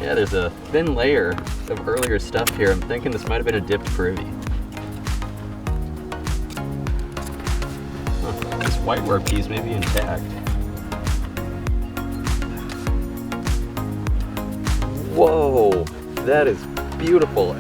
Yeah, there's a thin layer of earlier stuff here. I'm thinking this might have been a dipped privy. Huh. This whiteware piece may be intact. Whoa, that is beautiful.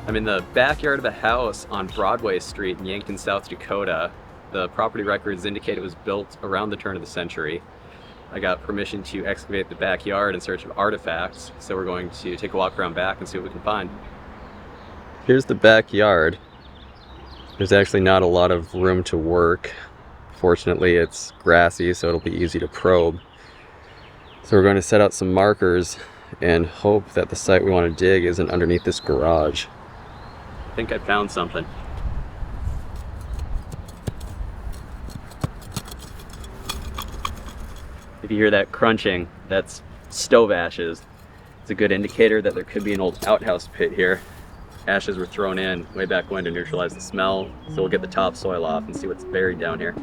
I'm in the backyard of a house on Broadway Street in Yankton, South Dakota. The property records indicate it was built around the turn of the century. I got permission to excavate the backyard in search of artifacts, so we're going to take a walk around back and see what we can find. Here's the backyard. There's actually not a lot of room to work. Fortunately, it's grassy, so it'll be easy to probe. So we're going to set out some markers and hope that the site we want to dig isn't underneath this garage. I think I found something. If you hear that crunching, that's stove ashes. It's a good indicator that there could be an old outhouse pit here. Ashes were thrown in way back when to neutralize the smell, so we'll get the topsoil off and see what's buried down here.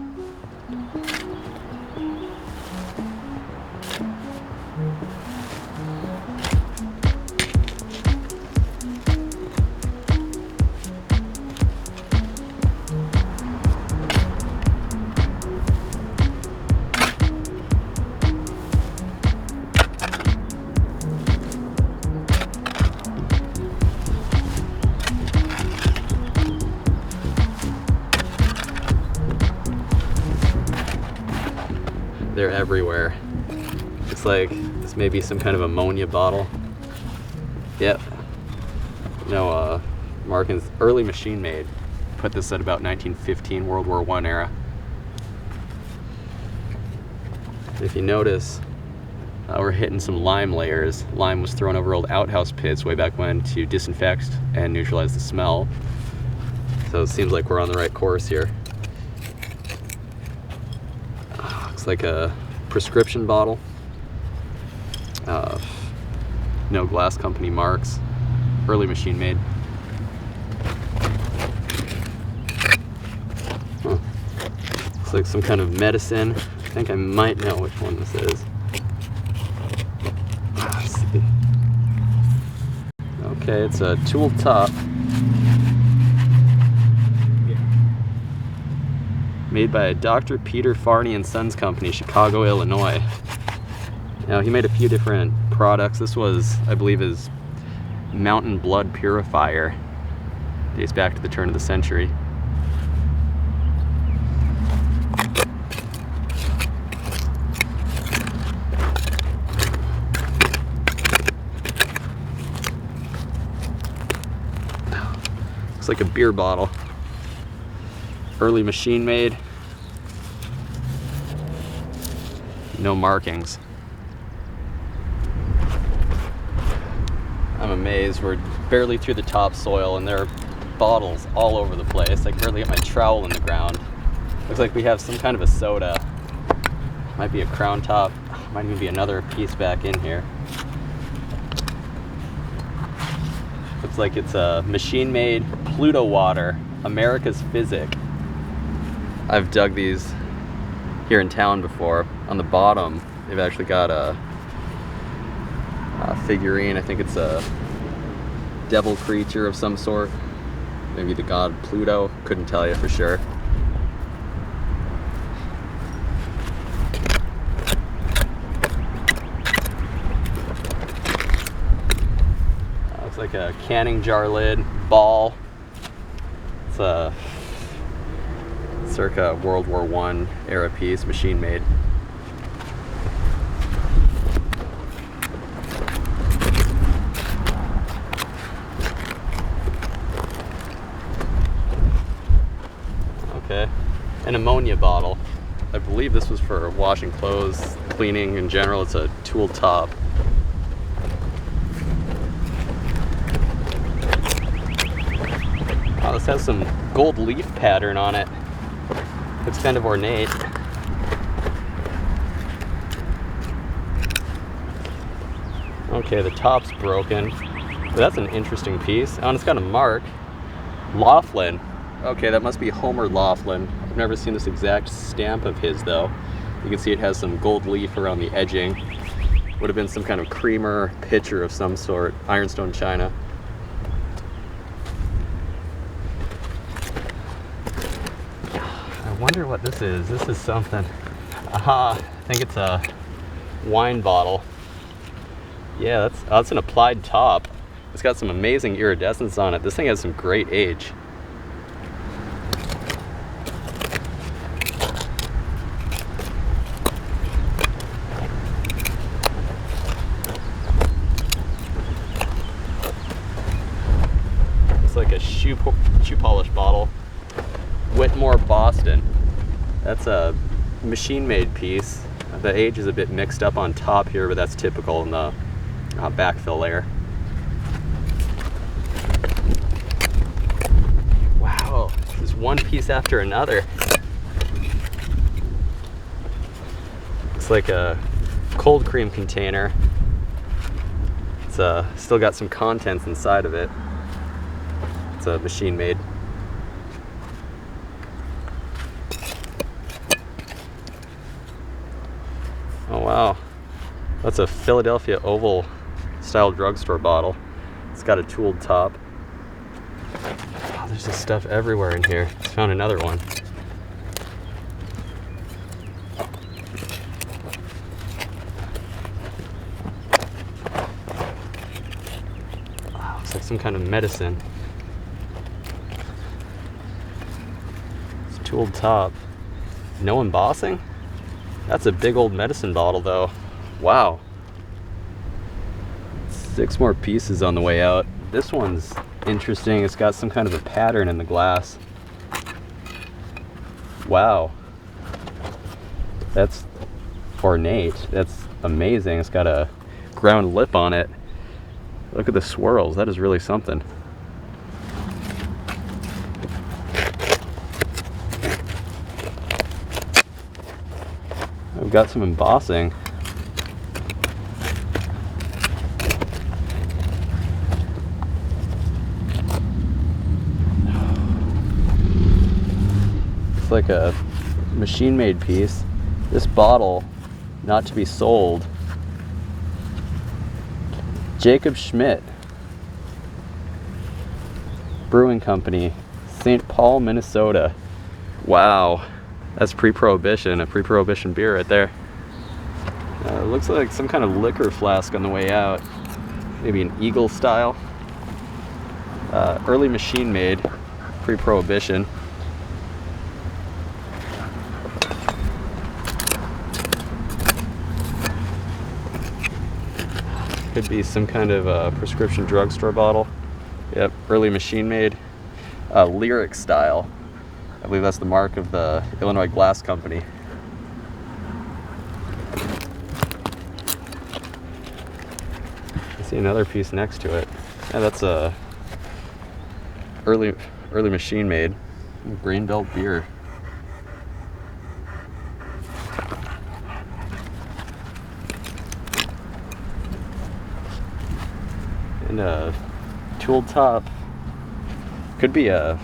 They're everywhere. Looks like this may be some kind of ammonia bottle. Yep. No markings. Early machine made. Put this at about 1915, World War I era. If you notice, we're hitting some lime layers. Lime was thrown over old outhouse pits way back when to disinfect and neutralize the smell. So it seems like we're on the right course here. Looks like a prescription bottle. No glass company marks. Early machine made. Huh. Looks like some kind of medicine. I think I might know which one this is. Let's see. Okay, it's a tool top. Made by Dr. Peter Farney and Sons Company, Chicago, Illinois. Now, he made a few different products. This was, I believe, his mountain blood purifier. Dates back to the turn of the century. Looks like a beer bottle. Early machine made. No markings. I'm amazed. We're barely through the topsoil and there are bottles all over the place. I can barely get my trowel in the ground. Looks like we have some kind of a soda. Might be a Crown Top. Might even be another piece back in here. Looks like it's a machine made Pluto water, America's Physic. I've dug these here in town before. On the bottom, they've actually got a figurine. I think it's a devil creature of some sort. Maybe the god Pluto. Couldn't tell you for sure. Looks like a canning jar lid, ball. It's a circa World War I era piece, machine made. Okay, an ammonia bottle. I believe this was for washing clothes, cleaning in general. It's a tool top. This has some gold leaf pattern on it. Looks kind of ornate. Okay, the top's broken, but that's an interesting piece. Oh, and it's got a mark. Laughlin. Okay, that must be Homer Laughlin. I've never seen this exact stamp of his though. You can see it has some gold leaf around the edging. Would have been some kind of creamer pitcher of some sort. Ironstone china. I wonder what this is. This is something. Aha, I think it's a wine bottle. Yeah, that's an applied top. It's got some amazing iridescence on it. This thing has some great age. It's like a shoe polish bottle. Whitmore, Boston. That's a machine-made piece. The age is a bit mixed up on top here, but that's typical in the backfill layer. Wow, this is one piece after another. Looks like a cold cream container. It's still got some contents inside of it. It's a machine made. Oh wow, that's a Philadelphia Oval style drugstore bottle. It's got a tooled top. Oh, there's just stuff everywhere in here. Just found another one. Oh, looks like some kind of medicine. It's a tooled top. No embossing? That's a big old medicine bottle though. Wow. 6 more pieces on the way out. This one's interesting. It's got some kind of a pattern in the glass. Wow. That's ornate. That's amazing. It's got a ground lip on it. Look at the swirls. That is really something. I've got some embossing. It's like a machine-made piece. This bottle, not to be sold. Jacob Schmidt Brewing Company, St. Paul, Minnesota. Wow. That's pre-prohibition, a pre-prohibition beer right there. It looks like some kind of liquor flask on the way out. Maybe an Eagle style. Early machine made, pre-prohibition. Could be some kind of prescription drugstore bottle. Yep, early machine made. Lyric style. I believe that's the mark of the Illinois Glass Company. I see another piece next to it. Yeah, that's a early machine made grain belt beer. And a tooled top. Could be a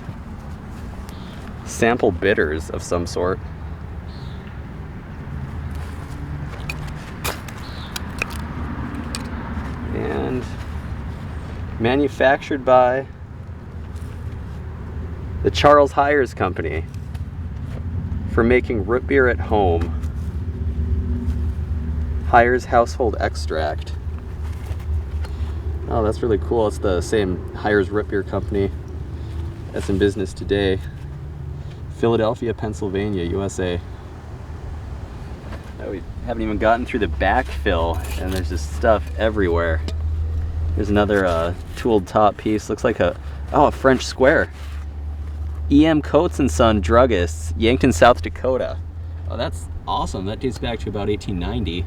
sample bitters of some sort. And manufactured by the Charles Hires Company for making root beer at home. Hires Household Extract. Oh, that's really cool. It's the same Hires Root Beer Company that's in business today. Philadelphia, Pennsylvania, USA. Oh, we haven't even gotten through the backfill, and there's just stuff everywhere. There's another tooled top piece. Looks like a French square. E.M. Coates and Son Druggists, Yankton, South Dakota. Oh, that's awesome. That dates back to about 1890.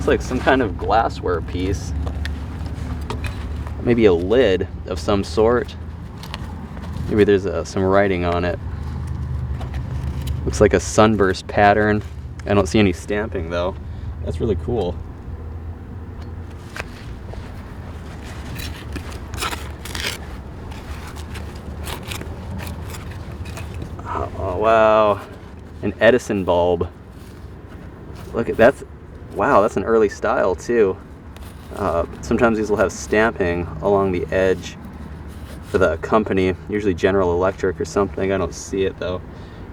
Looks like some kind of glassware piece. Maybe a lid of some sort. Maybe there's some writing on it. Looks like a sunburst pattern. I don't see any stamping though. That's really cool. Oh wow, an Edison bulb. Look at that's, wow, that's an early style too. Sometimes these will have stamping along the edge for the company, usually General Electric or something. I don't see it though.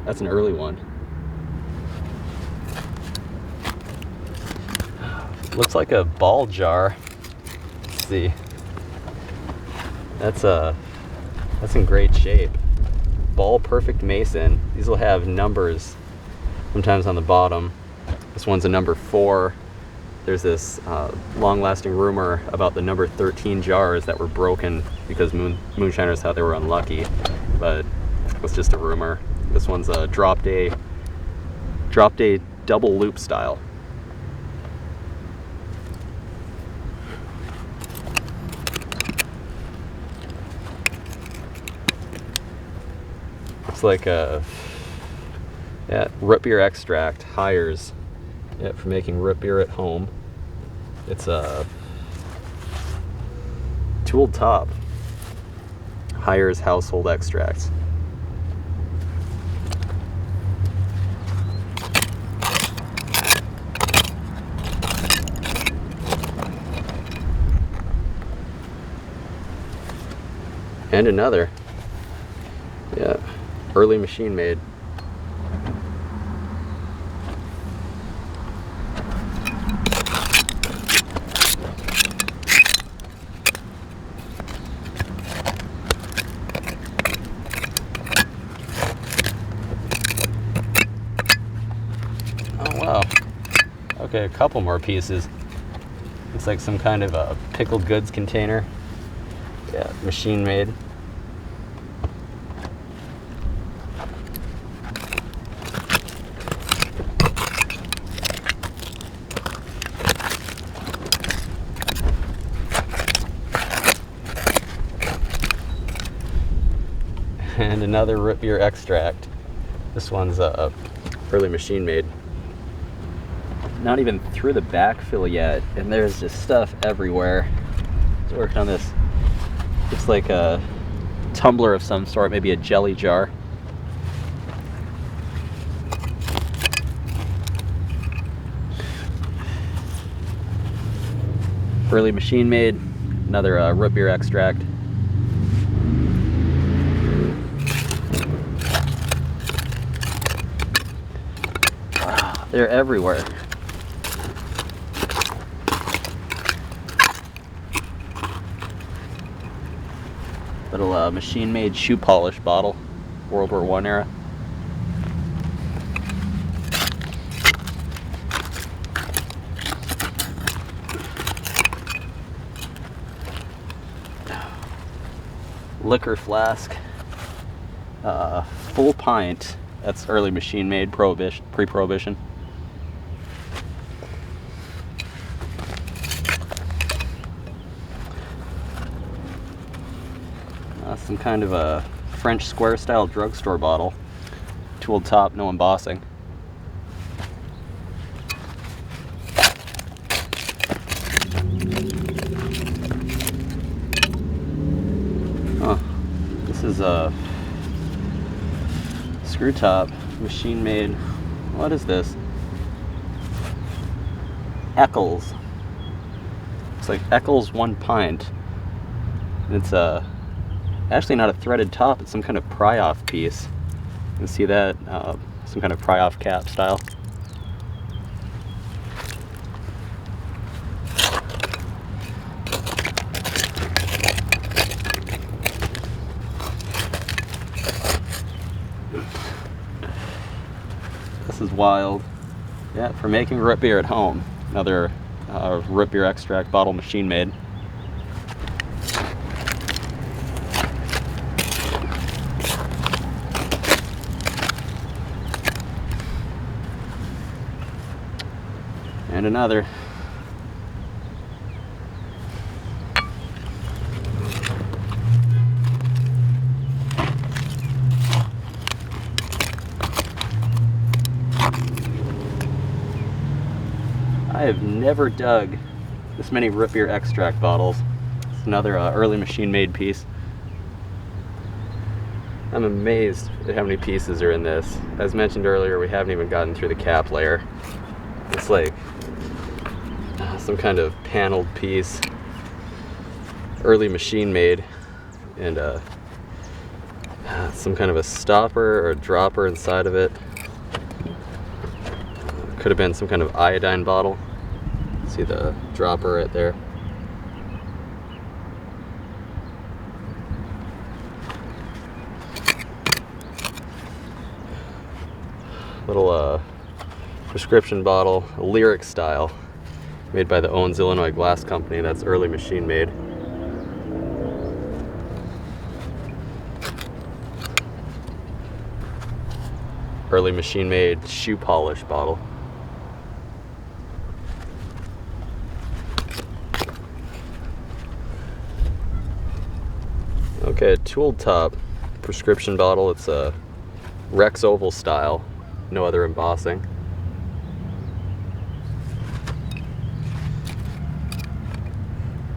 That's an early one. Looks like a ball jar. Let's see. That's in great shape. Ball perfect mason. These will have numbers sometimes on the bottom. This one's a number 4. There's this long-lasting rumor about the number 13 jars that were broken because moonshiners thought they were unlucky, but it was just a rumor. This one's a drop day double loop style. Looks like a root beer extract, Hires. Yeah, for making root beer at home. It's a tooled top. Hires household extracts. And another. Yeah, early machine made. Wow. Okay, a couple more pieces. Looks like some kind of a pickled goods container. Yeah, machine made. And another root beer extract. This one's early machine made. Not even through the backfill yet, and there's just stuff everywhere. Let's work on this. Looks like a tumbler of some sort, maybe a jelly jar. Early machine made. Another root beer extract. Wow, they're everywhere. Little machine-made shoe polish bottle, World War I era. Liquor flask, full pint. That's early machine-made, prohibition, pre-prohibition. Some kind of a French square style drugstore bottle. Tooled top, no embossing. Oh, this is a screw top, machine made. What is this? Eccles. It's like Eccles 1 pint. And it's actually not a threaded top, it's some kind of pry-off piece. You can see that, some kind of pry-off cap style. This is wild. Yeah, for making root beer at home. Another root beer extract bottle machine made. And another. I have never dug this many root beer extract bottles. It's another early machine-made piece. I'm amazed at how many pieces are in this. As mentioned earlier, we haven't even gotten through the cap layer. It's like some kind of paneled piece, early machine-made, and some kind of a stopper or a dropper inside of it. Could have been some kind of iodine bottle. See the dropper right there. Little prescription bottle, lyric style, made by the Owens, Illinois Glass Company. That's early machine made. Early machine made shoe polish bottle. Okay, tool top prescription bottle. It's a Rex oval style, no other embossing.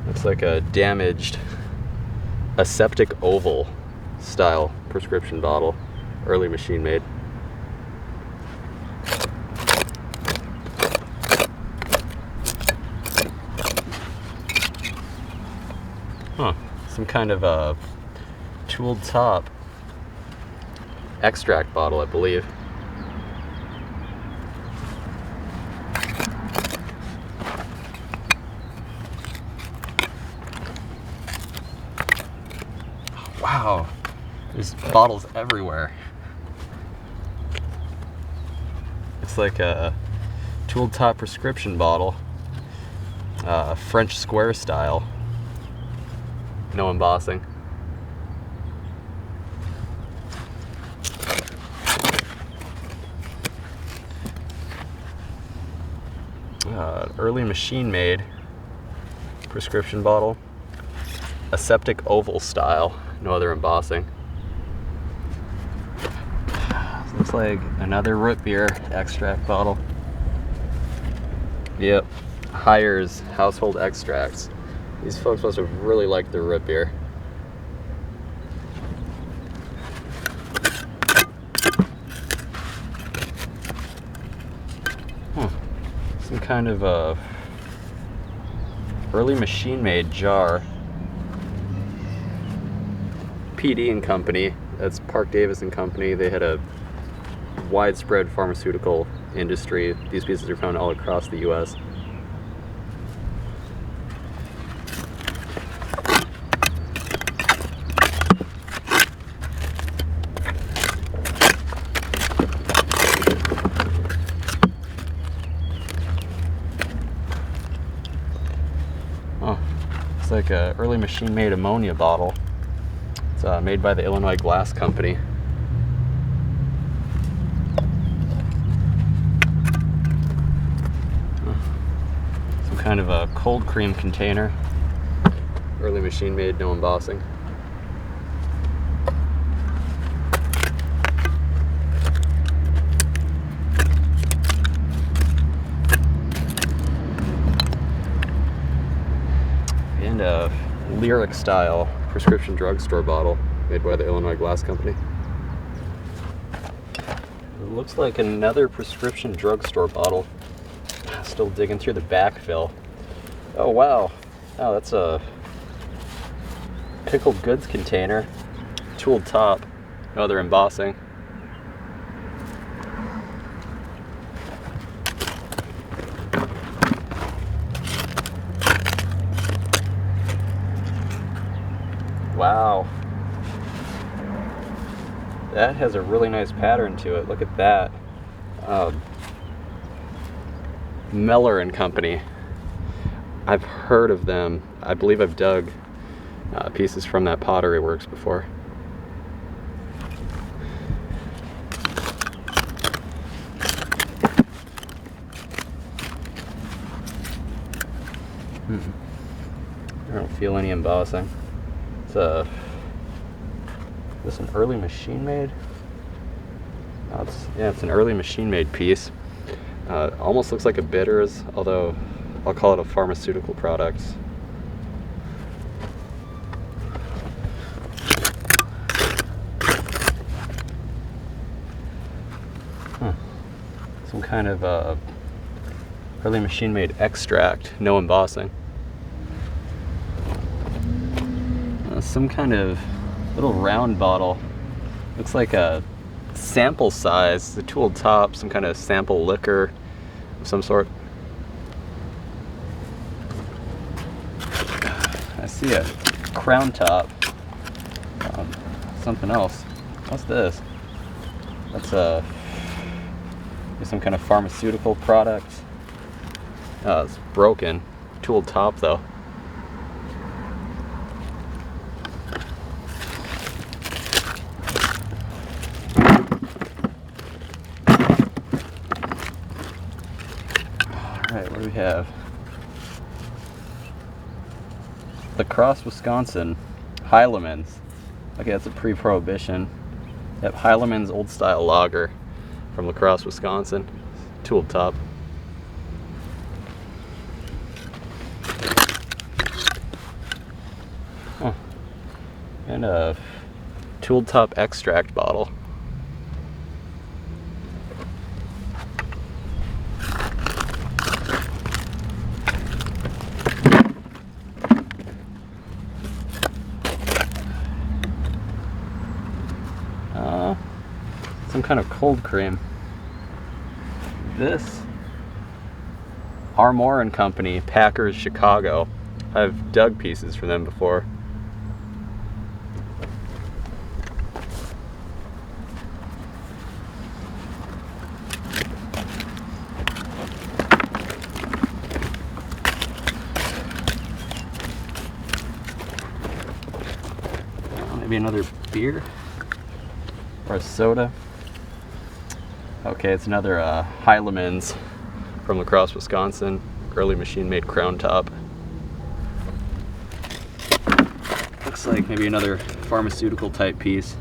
Looks like a damaged aseptic oval style prescription bottle, early machine made. Huh, some kind of a tooled top extract bottle, I believe. Wow, there's bottles everywhere. It's like a tooled top prescription bottle, French square style, no embossing. Early machine made prescription bottle, aseptic oval style, no other embossing. Looks like another root beer extract bottle. Yep, Hires Household Extracts. These folks must have really liked their root beer. Some kind of a early machine-made jar. PD and Company, that's Park Davis and Company. They had a widespread pharmaceutical industry. These pieces are found all across the US. Oh, it's like a early machine-made ammonia bottle. It's made by the Illinois Glass Company. Some kind of a cold cream container. Early machine-made, no embossing. And a lyric style prescription drugstore bottle made by the Illinois Glass Company. It looks like another prescription drugstore bottle. Still digging through the backfill. Oh wow. Oh, that's a pickled goods container. Tooled top. No other embossing. Wow. That has a really nice pattern to it. Look at that. Meller and Company. I've heard of them. I believe I've dug pieces from that Pottery works before. I don't feel any embossing. Is this an early machine made? Oh, it's an early machine made piece. Almost looks like a bitters, although I'll call it a pharmaceutical product. Some kind of early machine-made extract, no embossing. Some kind of little round bottle. Looks like a sample size, the tooled top, some kind of sample liquor of some sort. I see a crown top. Something else. What's this? That's some kind of pharmaceutical product. It's broken. Tooled top though. Alright, what do we have? Lacrosse, Wisconsin. Heilemann's. Okay, that's a pre-prohibition. Yep, Heilemann's Old Style Lager from Lacrosse, Wisconsin. Tooled top. Oh. And a tooled top extract bottle. Some kind of cold cream. This Armour and Company, Packers, Chicago. I've dug pieces from them before. Maybe another beer or a soda. Okay, it's another Heilemann's from Lacrosse, Wisconsin. Early machine-made crown top. Looks like maybe another pharmaceutical type piece.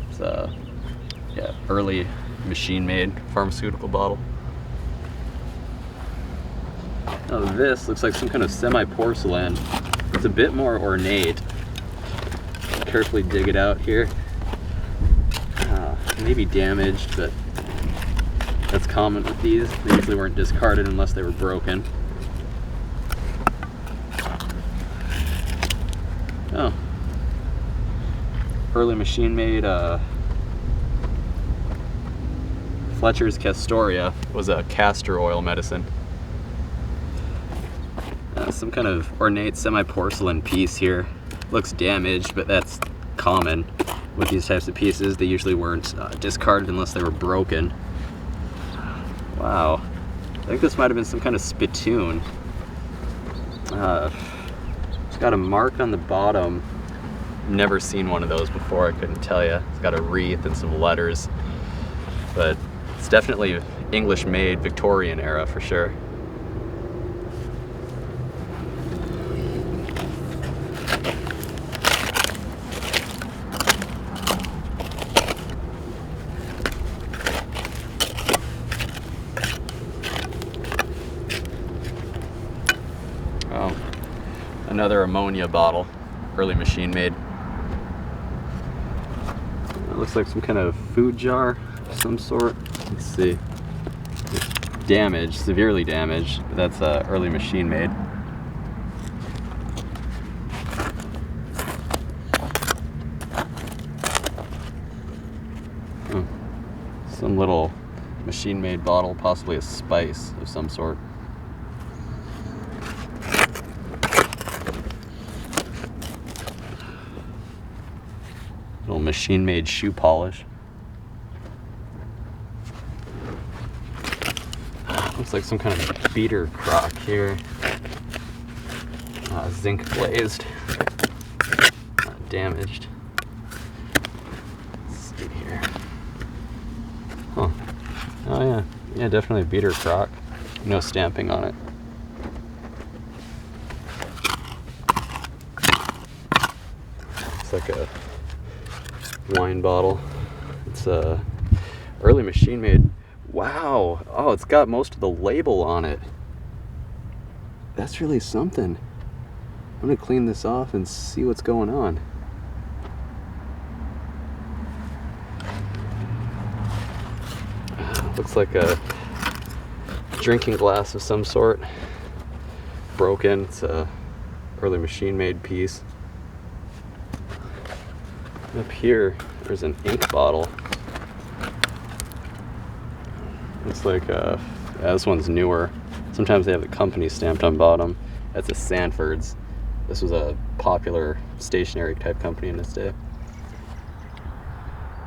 It's a early machine-made pharmaceutical bottle. Oh, this looks like some kind of semi-porcelain. It's a bit more ornate. Carefully dig it out here. Maybe damaged, but that's common with these. They usually weren't discarded unless they were broken. Oh. Early machine-made Fletcher's Castoria was a castor oil medicine. Some kind of ornate semi-porcelain piece here. Looks damaged, but that's common with these types of pieces. They usually weren't discarded unless they were broken. Wow. I think this might have been some kind of spittoon. It's got a mark on the bottom. Never seen one of those before, I couldn't tell you. It's got a wreath and some letters. But it's definitely English made, Victorian era for sure. Another ammonia bottle, early machine made. It looks like some kind of food jar of some sort. Let's see. It's damaged, severely damaged, but that's early machine made. Some little machine made bottle, possibly a spice of some sort. Little machine-made shoe polish. Looks like some kind of beater crock here. Zinc glazed. Damaged. Let's see here. Huh. Oh yeah. Yeah, definitely a beater crock. No stamping on it. Looks like a wine bottle. It's early machine made. Wow. Oh, it's got most of the label on it. That's really something. I'm gonna clean this off and see what's going on. Looks like a drinking glass of some sort. Broken. It's a early machine-made piece. Up here, there's an ink bottle. Looks like this one's newer. Sometimes they have the company stamped on bottom. That's a Sanford's. This was a popular stationery type company in its day.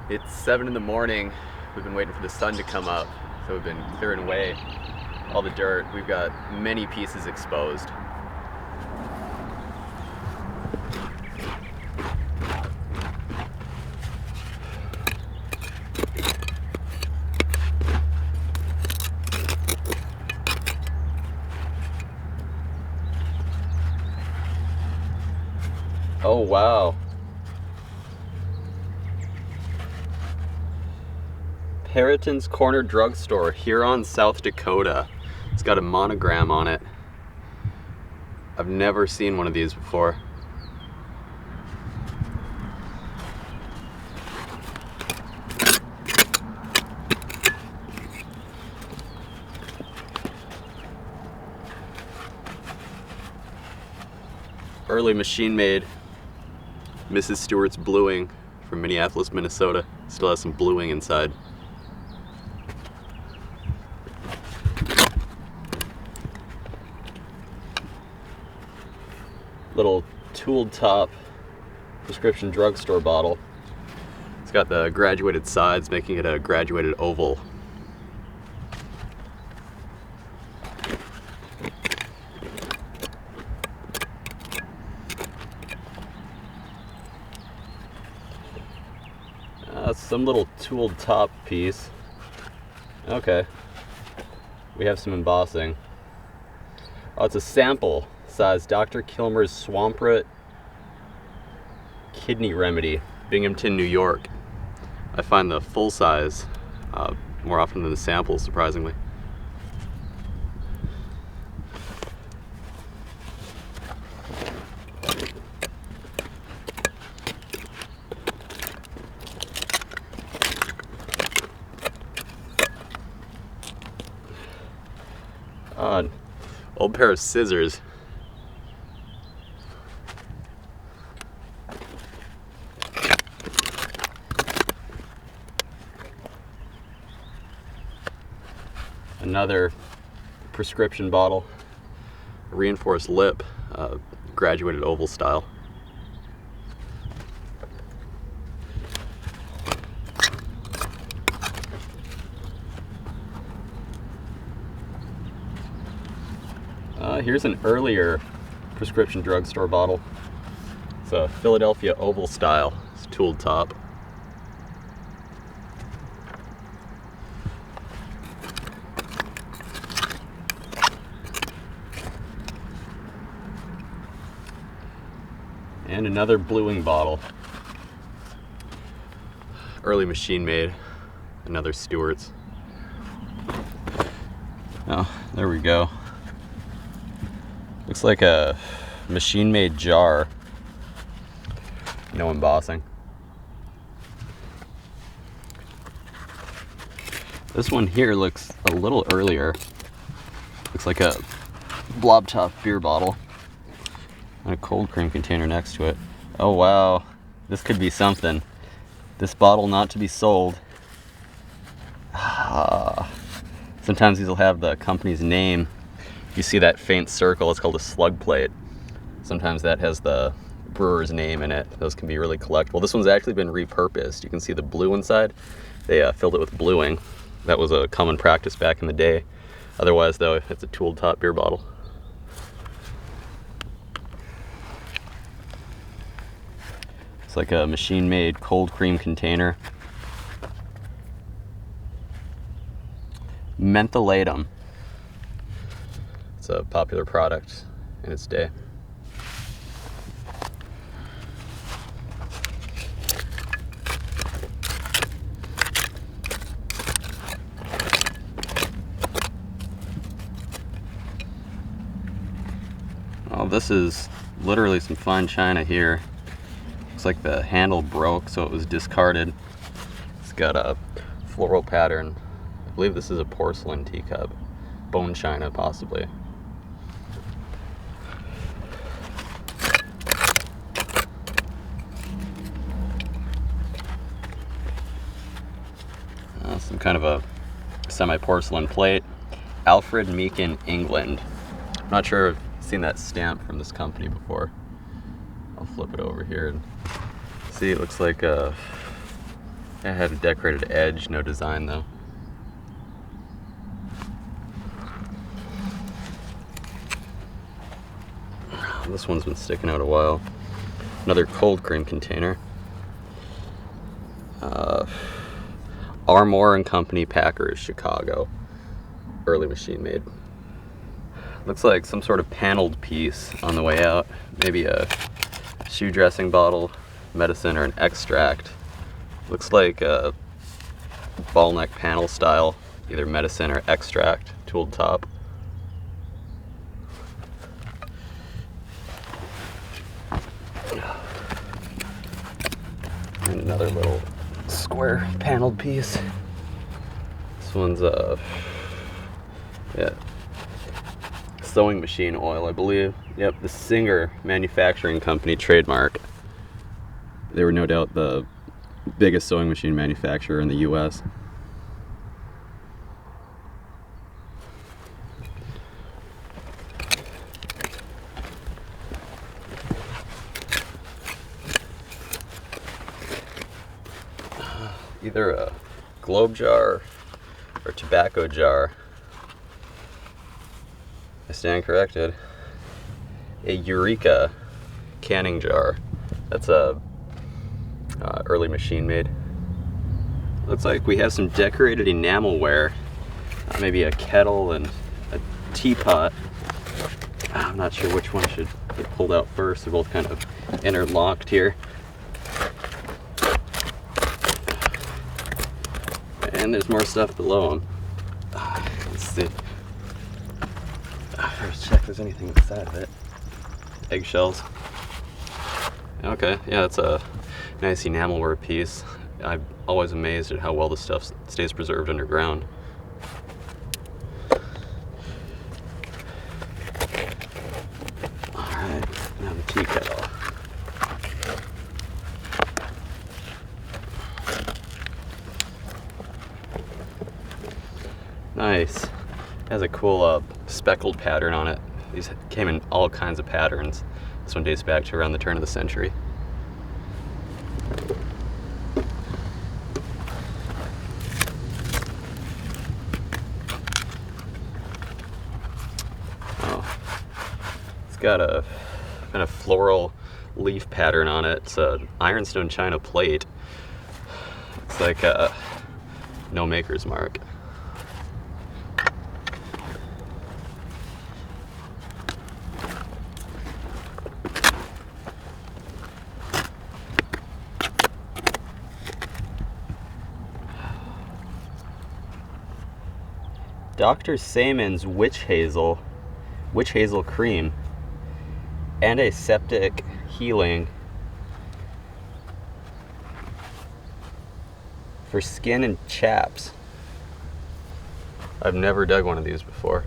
It's 7 in the morning. We've been waiting for the sun to come up, so we've been clearing away all the dirt. We've got many pieces exposed. Oh wow. Perriton's Corner Drugstore, Huron, South Dakota. It's got a monogram on it. I've never seen one of these before. Early machine-made Mrs. Stewart's bluing from Minneapolis, Minnesota. Still has some bluing inside. Little tooled top prescription drugstore bottle. It's got the graduated sides, making it a graduated oval. Some little tooled top piece. Okay. We have some embossing. Oh, it's a sample size Dr. Kilmer's Swamp Root Kidney Remedy, Binghamton, New York. I find the full size more often than the samples, surprisingly. Old pair of scissors. Another prescription bottle, reinforced lip, graduated oval style. Here's an earlier prescription drugstore bottle. It's a Philadelphia oval style. It's tooled top. And another bluing bottle. Early machine made. Another Stewart's. Oh, there we go. Looks like a machine-made jar. No embossing. This one here looks a little earlier. Looks like a blob top beer bottle. And a cold cream container next to it. Oh wow, this could be something. This bottle not to be sold. Sometimes these will have the company's name. You see that faint circle, it's called a slug plate. Sometimes that has the brewer's name in it. Those can be really collectible. This one's actually been repurposed. You can see the blue inside. They filled it with bluing. That was a common practice back in the day. Otherwise though, it's a tooled top beer bottle. It's like a machine-made cold cream container. Mentholatum. It's a popular product in its day. Oh, this is literally some fine china here. Looks like the handle broke, so it was discarded. It's got a floral pattern. I believe this is a porcelain teacup. Bone china, possibly. Some kind of a semi-porcelain plate. Alfred Meakin, England. I'm not sure if I've seen that stamp from this company before. I'll flip it over here and see. It looks like it had a decorated edge, no design though. This one's been sticking out a while. Another cold cream container. Armour and Company, Packers, Chicago. Early machine made. Looks like some sort of paneled piece on the way out. Maybe a shoe dressing bottle, medicine, or an extract. Looks like a ball neck panel style, either medicine or extract, tooled top. And another little square paneled piece. This one's sewing machine oil, I believe. Yep, the Singer Manufacturing Company trademark. They were no doubt the biggest sewing machine manufacturer in the US. Either a globe jar or tobacco jar. I stand corrected. A Eureka canning jar. That's a early machine made. Looks like we have some decorated enamelware. Maybe a kettle and a teapot. I'm not sure which one should get pulled out first. They're both kind of interlocked here. And there's more stuff below them. Let's see. First check if there's anything inside of it. Eggshells. Okay, yeah, it's a nice enamelware piece. I'm always amazed at how well this stuff stays preserved underground. Alright, now the tea kettle. Nice. It has a cool speckled pattern on it. These came in all kinds of patterns. This one dates back to around the turn of the century. Oh, it's got a kind of floral leaf pattern on it. It's an ironstone china plate. It's like a no maker's mark. Dr. Seaman's witch hazel cream, antiseptic healing for skin and chaps. I've never dug one of these before.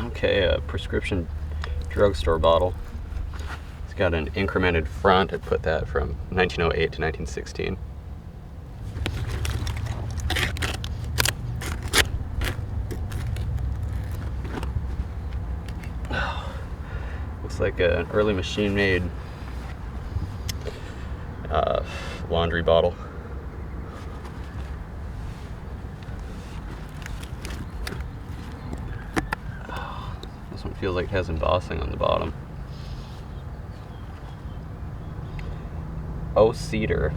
Okay, a prescription drugstore bottle. It's got an incremented front. I put that from 1908 to 1916. Looks like an early machine-made laundry bottle. Feels like it has embossing on the bottom. Oh, cedar.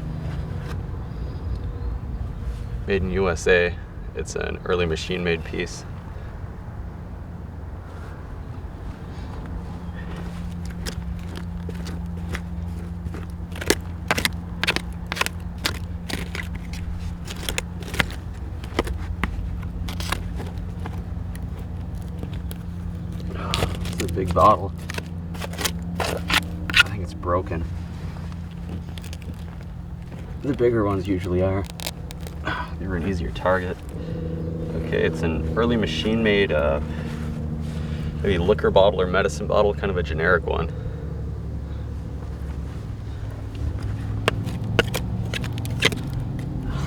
Made in USA. It's an early machine made piece. big bottle. I think it's broken. The bigger ones usually are. They were an easier target. Okay, it's an early machine-made maybe liquor bottle or medicine bottle, kind of a generic one.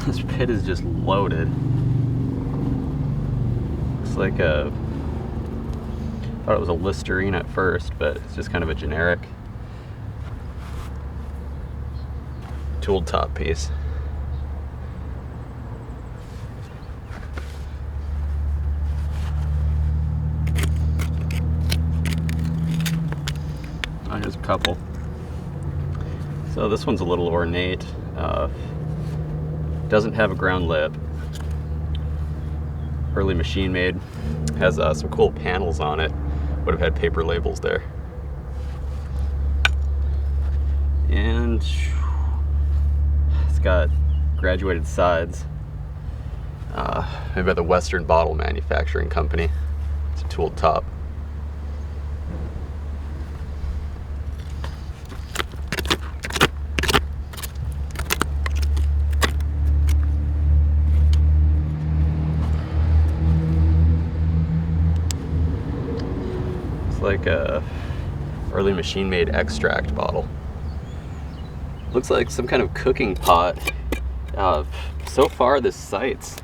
This pit is just loaded. Looks like a, I thought it was a Listerine at first, but it's just kind of a generic tooled top piece. Oh, here's a couple. So this one's a little ornate. Doesn't have a ground lip. Early machine made. Has some cool panels on it. Would have had paper labels there. And it's got graduated sides. Made by the Western Bottle Manufacturing Company. It's a tooled top. Like a early machine-made extract bottle. Looks like some kind of cooking pot. So far this site's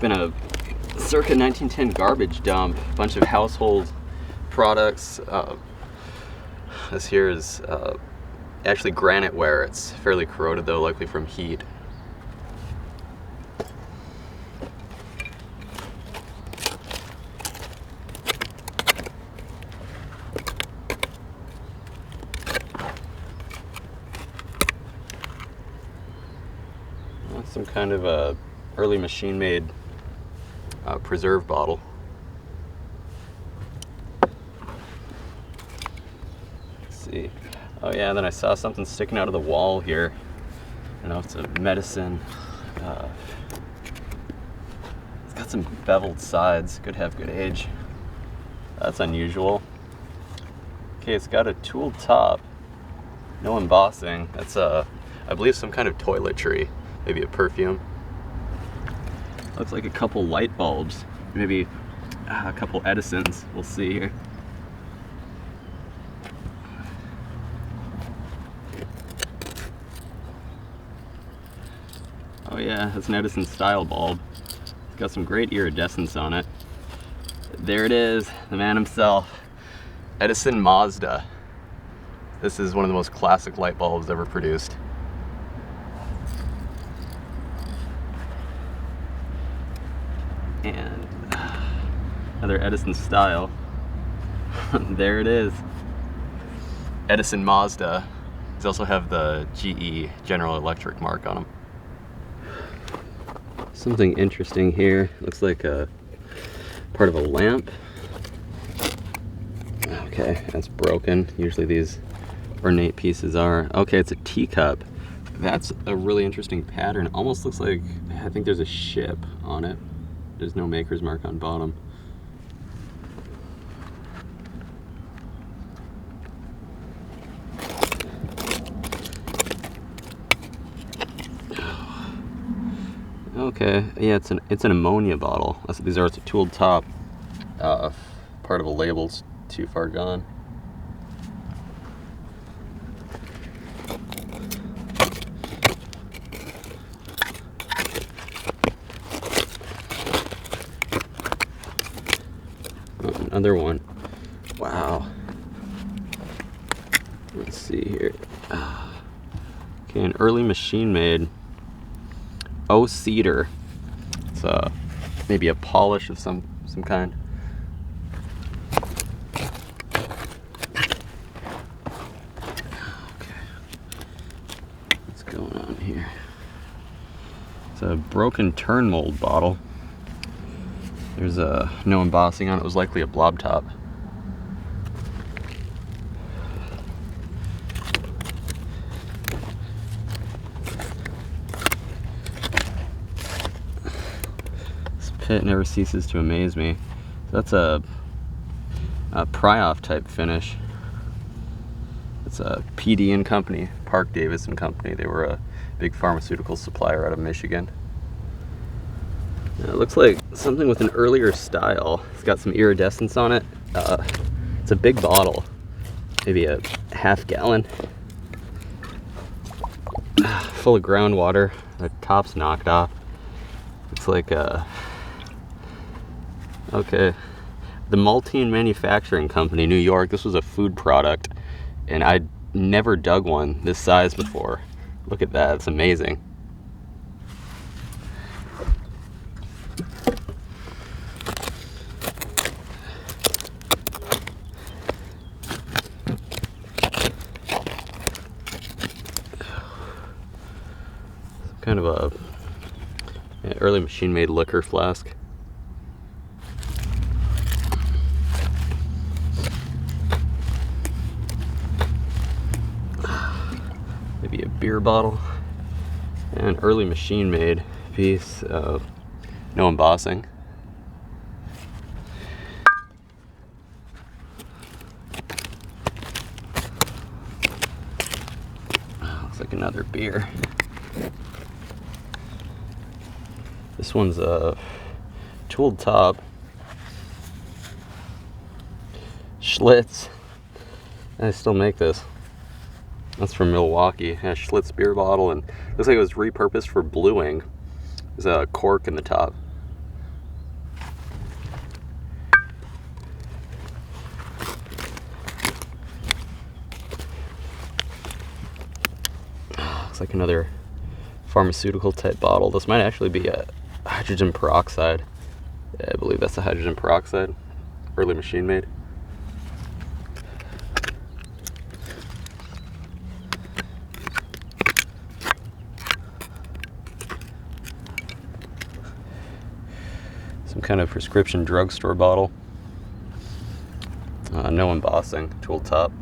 been a circa 1910 garbage dump, a bunch of household products. This here is actually granite ware. It's fairly corroded though, likely from heat. Some kind of a early machine-made preserve bottle. Let's see. Oh yeah, then I saw something sticking out of the wall here. I don't know if it's a medicine. It's got some beveled sides. Could have good age. That's unusual. Okay, it's got a tooled top. No embossing. That's I believe some kind of toiletry. Maybe a perfume. Looks like a couple light bulbs. Maybe a couple Edisons. We'll see here. Oh yeah, that's an Edison style bulb. It's got some great iridescence on it. There it is, the man himself. Edison Mazda. This is one of the most classic light bulbs ever produced. And another Edison style. There it is. Edison Mazda. These also have the GE, General Electric mark on them. Something interesting here. Looks like a part of a lamp. Okay, that's broken. Usually these ornate pieces are. Okay, it's a teacup. That's a really interesting pattern. Almost looks like, I think there's a ship on it. There's no maker's mark on bottom. Okay, yeah, it's an ammonia bottle. These are a tooled top. Part of a label's too far gone. Another one. Wow. Let's see here. Okay, an early machine made ouse cedar. It's maybe a polish of some kind. Okay. What's going on here? It's a broken turn mold bottle. There's no embossing on it. It was likely a blob top. This pit never ceases to amaze me. So that's a pry-off type finish. It's a PD and Company, Park Davis and Company. They were a big pharmaceutical supplier out of Michigan. It looks like something with an earlier style. It's got some iridescence on it. It's a big bottle, maybe a half-gallon, full of groundwater. The top's knocked off. It's like okay, the Maltine Manufacturing Company, New York. This was a food product, and I'd never dug one this size before. Look at that, it's amazing. Kind of an early machine-made liquor flask. Maybe a beer bottle. And early machine-made piece. No embossing. Looks like another beer. This one's a tooled top, Schlitz. I still make this. That's from Milwaukee. Yeah, Schlitz beer bottle, and looks like it was repurposed for bluing. There's a cork in the top. Looks like another pharmaceutical type bottle. This might actually be a hydrogen peroxide. Yeah, I believe that's a hydrogen peroxide. Early machine made. Some kind of prescription drugstore bottle. No embossing, tool top.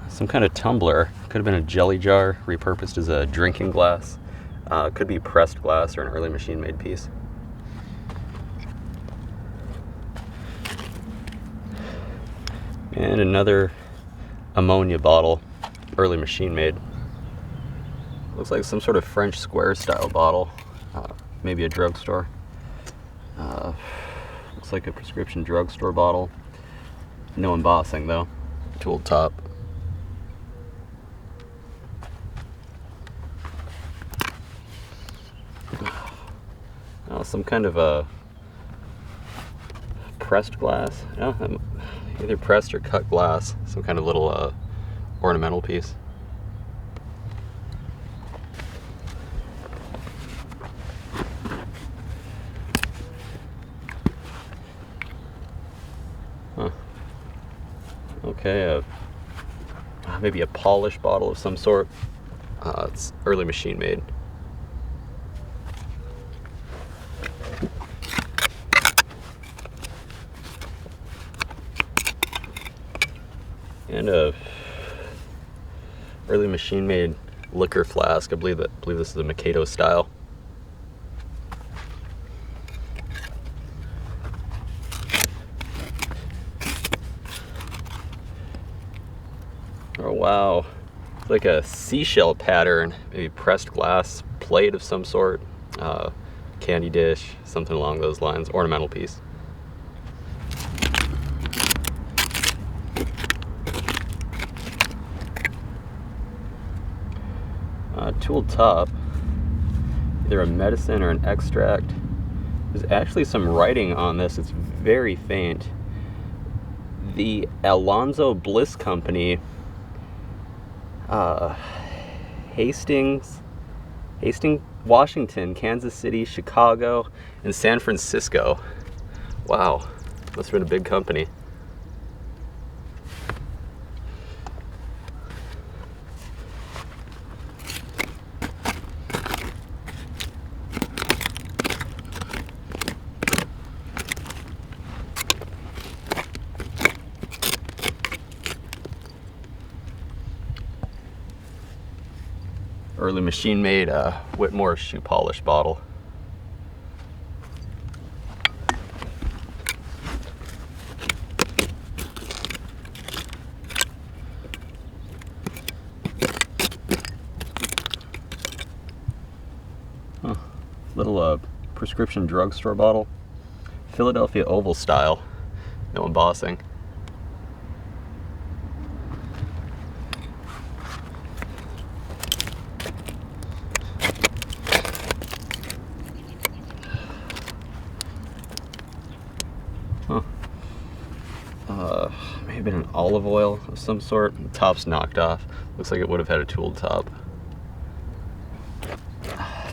Some kind of tumbler. Could have been a jelly jar repurposed as a drinking glass. Could be pressed glass or an early machine made piece. And another ammonia bottle, early machine made. Looks like some sort of French square style bottle, maybe a drugstore. Looks like a prescription drugstore bottle. No embossing though, tool top. Some kind of a pressed glass. No, either pressed or cut glass. Some kind of little ornamental piece. Huh. Okay, maybe a polish bottle of some sort. It's early machine made. And a early machine-made liquor flask. I believe this is a Mikado style. Oh wow, it's like a seashell pattern, maybe pressed glass plate of some sort, candy dish, something along those lines, ornamental piece. Tooled top, either a medicine or an extract. There's actually some writing on this. It's very faint. The Alonzo Bliss Company, Hastings, Washington, Kansas City, Chicago, and San Francisco. Wow, must have been a big company. Early machine made Whitmore shoe polish bottle. little prescription drugstore bottle. Philadelphia oval style. No embossing. Huh. May have been an olive oil of some sort. The top's knocked off. Looks like it would have had a tooled top.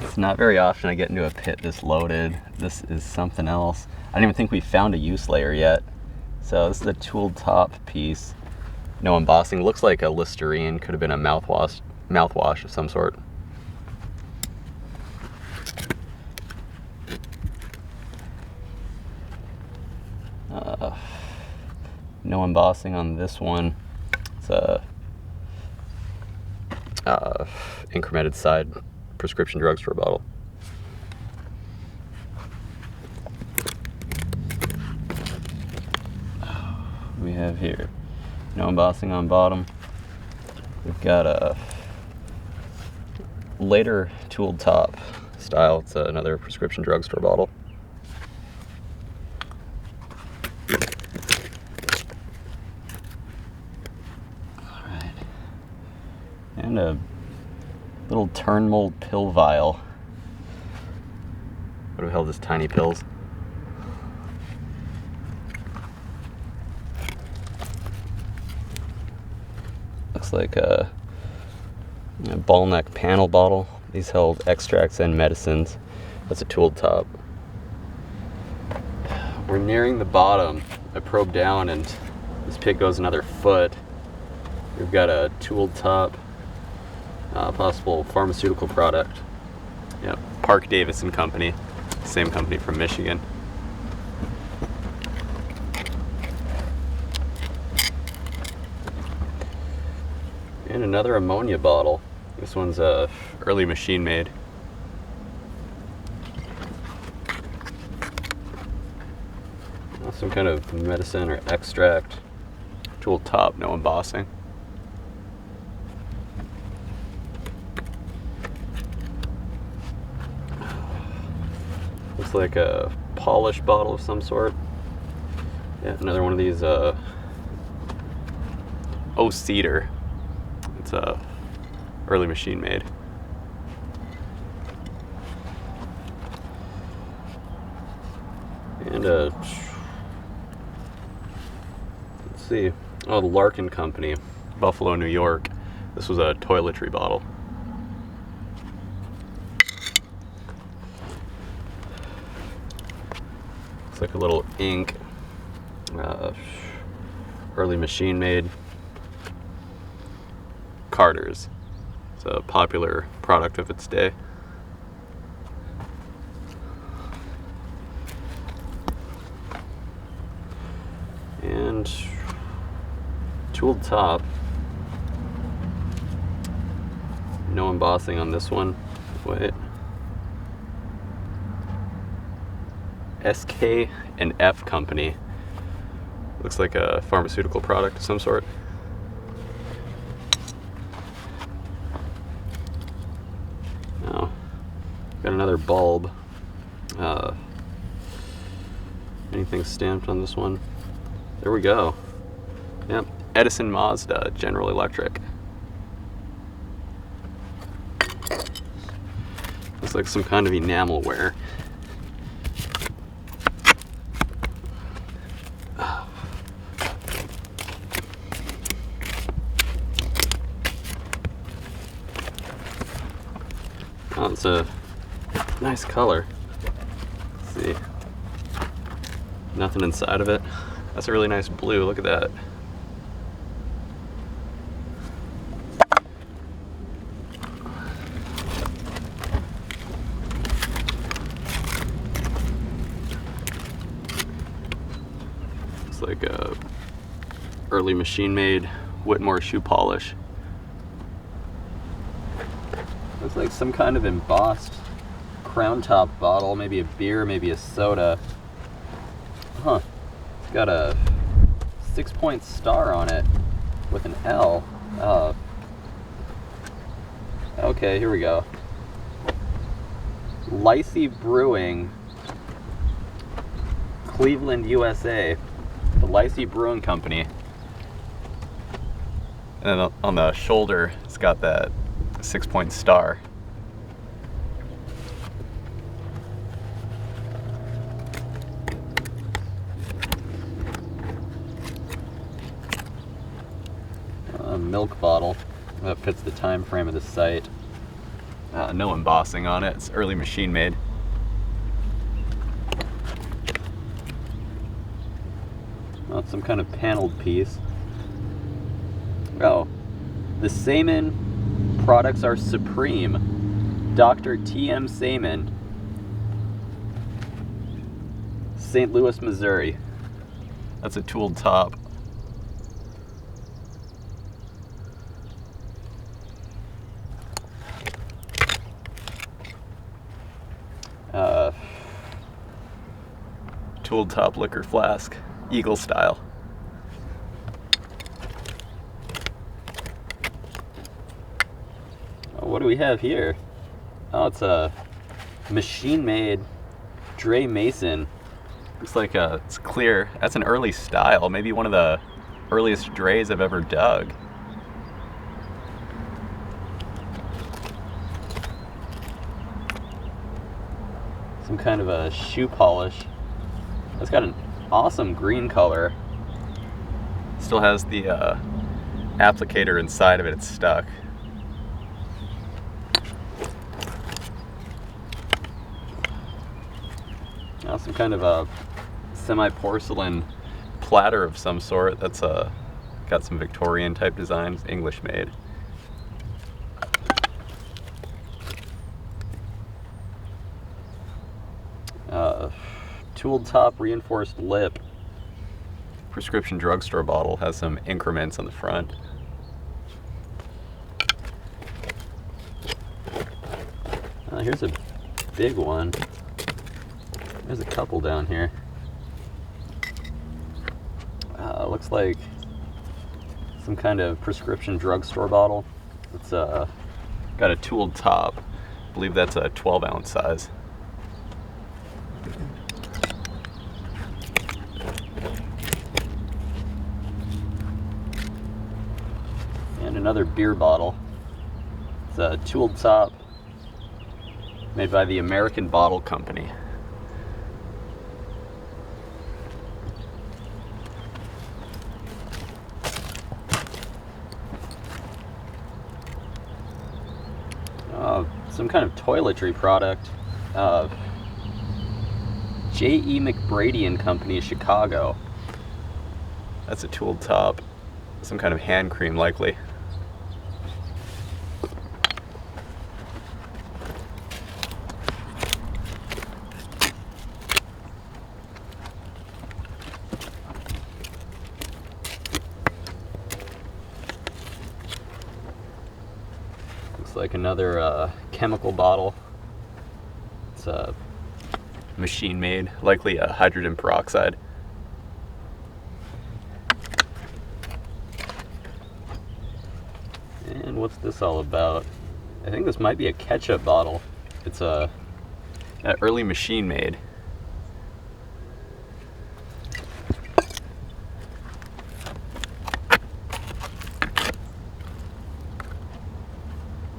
It's not very often I get into a pit this loaded. This is something else. I don't even think we found a use layer yet. So this is a tooled top piece. No embossing. Looks like a Listerine. Could have been a mouthwash of some sort. No embossing on this one. It's a incremented side prescription drugstore bottle. We have here no embossing on bottom. We've got a later tooled top style. It's another prescription drugstore bottle. And a little turn mold pill vial. Would have held this tiny pills. Looks like a ball neck panel bottle. These held extracts and medicines. That's a tooled top. We're nearing the bottom. I probed down and this pit goes another foot. We've got a tooled top. Possible pharmaceutical product. Yep, Park Davis and Company, same company from Michigan. And another ammonia bottle. This one's early machine made. Some kind of medicine or extract. Tooled top, no embossing. Looks like a polish bottle of some sort. Yeah, another one of these cedar. It's a early machine made. And let's see. Oh, the Larkin Company, Buffalo, New York. This was a toiletry bottle. Looks like a little ink, early machine made. Carter's. It's a popular product of its day. And tooled top. No embossing on this one. Wait. SK and F Company. Looks like a pharmaceutical product of some sort. Now, got another bulb. Anything stamped on this one? There we go. Yep, Edison Mazda, General Electric. Looks like some kind of enamel ware. Oh, it's a nice color. Let's see. Nothing inside of it. That's a really nice blue. Look at that. Looks like a early machine made Whitmore shoe polish. Looks like some kind of embossed crown top bottle, maybe a beer, maybe a soda. Huh. It's got a 6-point star on it with an L. Okay, here we go. Lysy Brewing, Cleveland, USA. The Lysy Brewing Company. And then on the shoulder, it's got that 6-point star. A milk bottle that fits the time frame of the site. No embossing on it. It's early machine made. Oh, it's some kind of paneled piece. Oh, the Seaman products are supreme. Dr. T.M. Seaman, St. Louis, Missouri. That's a tooled top. Tooled top liquor flask, Eagle style. Oh, what do we have here? Oh, it's a machine-made Dre Mason. Looks like it's clear. That's an early style, maybe one of the earliest Dre's I've ever dug. Some kind of a shoe polish. It's got an awesome green color. Still has the applicator inside of it. It's stuck. Now some kind of a semi-porcelain platter of some sort. That's got some Victorian type designs, English made. Tooled top reinforced lip. Prescription drugstore bottle, has some increments on the front. Here's a big one. There's a couple down here. Looks like some kind of prescription drugstore bottle. It's got a tooled top. I believe that's a 12-ounce size. And another beer bottle. It's a tooled top made by the American Bottle Company. Some kind of toiletry product. J.E. McBrady and Company, Chicago. That's a tooled top. Some kind of hand cream, likely. Like another chemical bottle. It's machine made, likely a hydrogen peroxide. And what's this all about? I think this might be a ketchup bottle. It's an early machine made.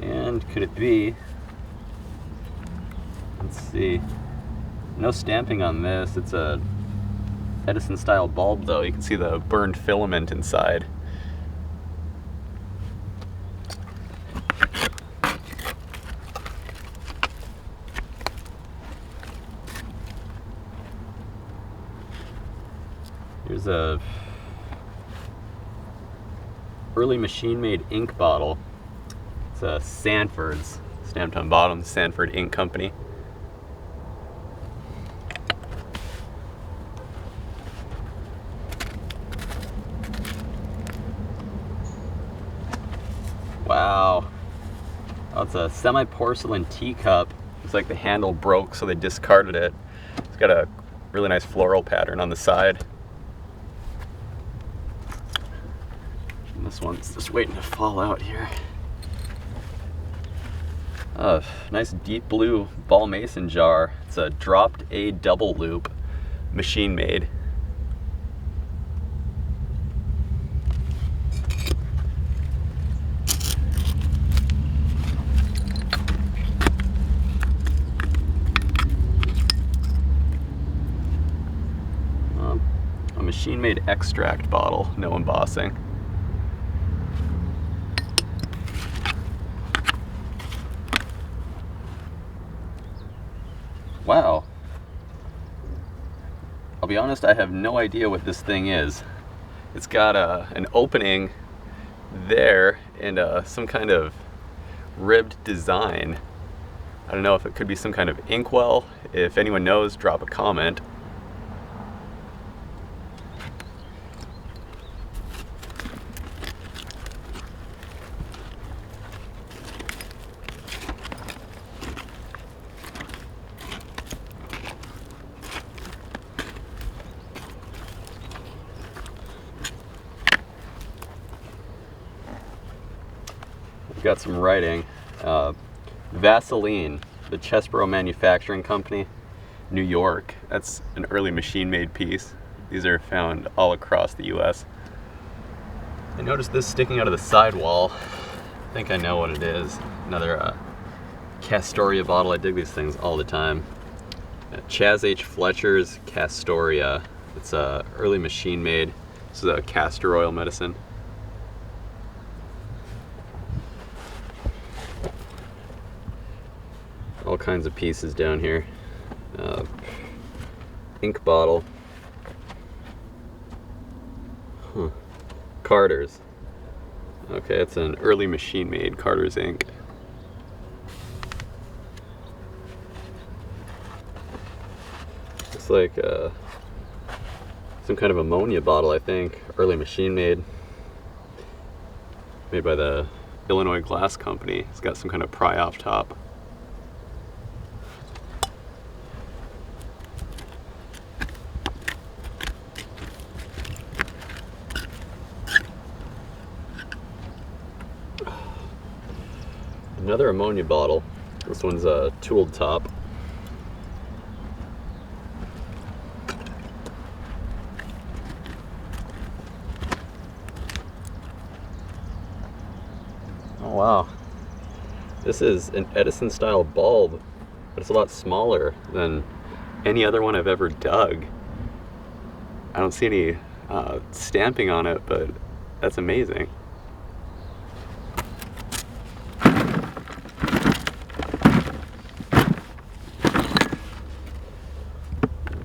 And could it be, let's see, no stamping on this. It's a Edison style bulb though. You can see the burned filament inside. Here's a early machine made ink bottle. It's a Sanford's, stamped on bottom, Sanford Ink Company. Wow. Oh, it's a semi-porcelain teacup. Looks like the handle broke, so they discarded it. It's got a really nice floral pattern on the side. And this one's just waiting to fall out here. Nice deep blue ball mason jar. It's a dropped A double loop, machine made. A machine made extract bottle, no embossing. Wow. I'll be honest, I have no idea what this thing is. It's got an opening there and some kind of ribbed design. I don't know if it could be some kind of inkwell. If anyone knows, drop a comment. Got some writing. Vaseline, the Chesbrough Manufacturing Company, New York. That's an early machine-made piece. These are found all across the US. I noticed this sticking out of the sidewall. I think I know what it is. Another Castoria bottle. I dig these things all the time. Chaz H. Fletcher's Castoria. It's early machine-made. This is a castor oil medicine. All kinds of pieces down here. Ink bottle. Carter's. Okay, it's an early machine-made Carter's ink. Looks like some kind of ammonia bottle, I think. Early machine-made. Made by the Illinois Glass Company. It's got some kind of pry-off top. Another ammonia bottle. This one's a tooled top. Oh wow. This is an Edison style bulb, but it's a lot smaller than any other one I've ever dug. I don't see any stamping on it, but that's amazing.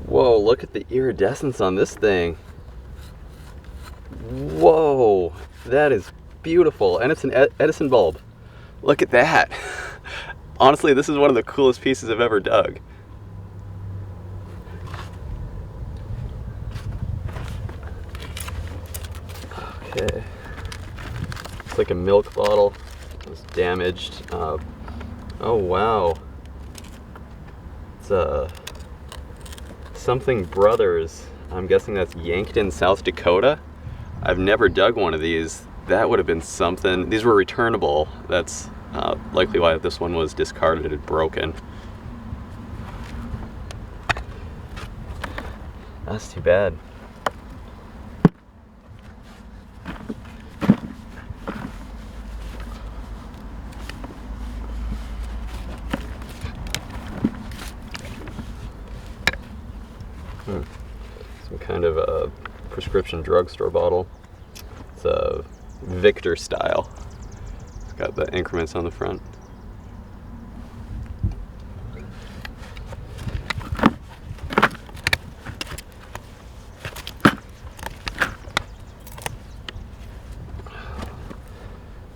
Whoa, look at the iridescence on this thing. Whoa, that is beautiful. And it's an Edison bulb. Look at that. Honestly, this is one of the coolest pieces I've ever dug. Okay. It's like a milk bottle. It was damaged. Oh wow. It's something Brothers. I'm guessing that's Yankton, South Dakota. I've never dug one of these. That would have been something. These were returnable. That's likely why this one was discarded and broken. That's too bad. Some kind of a prescription drugstore bottle. It's a Victor style. It's got the increments on the front.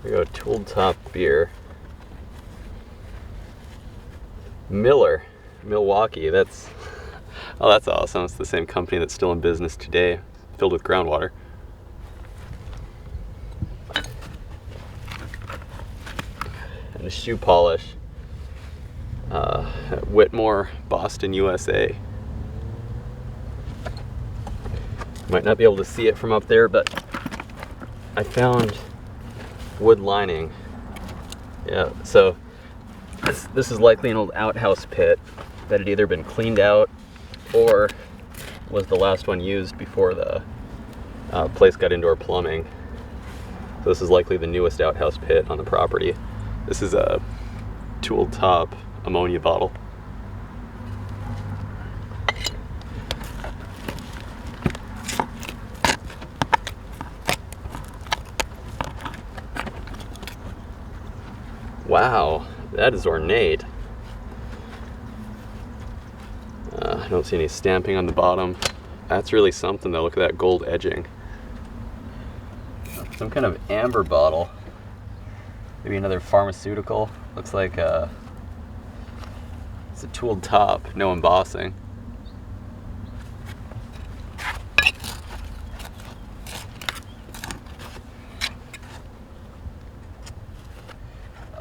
We go tooled top beer. Miller, Milwaukee. That's awesome. It's the same company that's still in business today, filled with groundwater. And a shoe polish. At Whitmore, Boston, USA. Might not be able to see it from up there, but I found wood lining. Yeah, so This is likely an old outhouse pit that had either been cleaned out or was the last one used before the place got indoor plumbing. So this is likely the newest outhouse pit on the property. This is a tooled top ammonia bottle. Wow, that is ornate. I don't see any stamping on the bottom. That's really something though. Look at that gold edging. Some kind of amber bottle. Maybe another pharmaceutical. Looks like it's a tooled top, no embossing.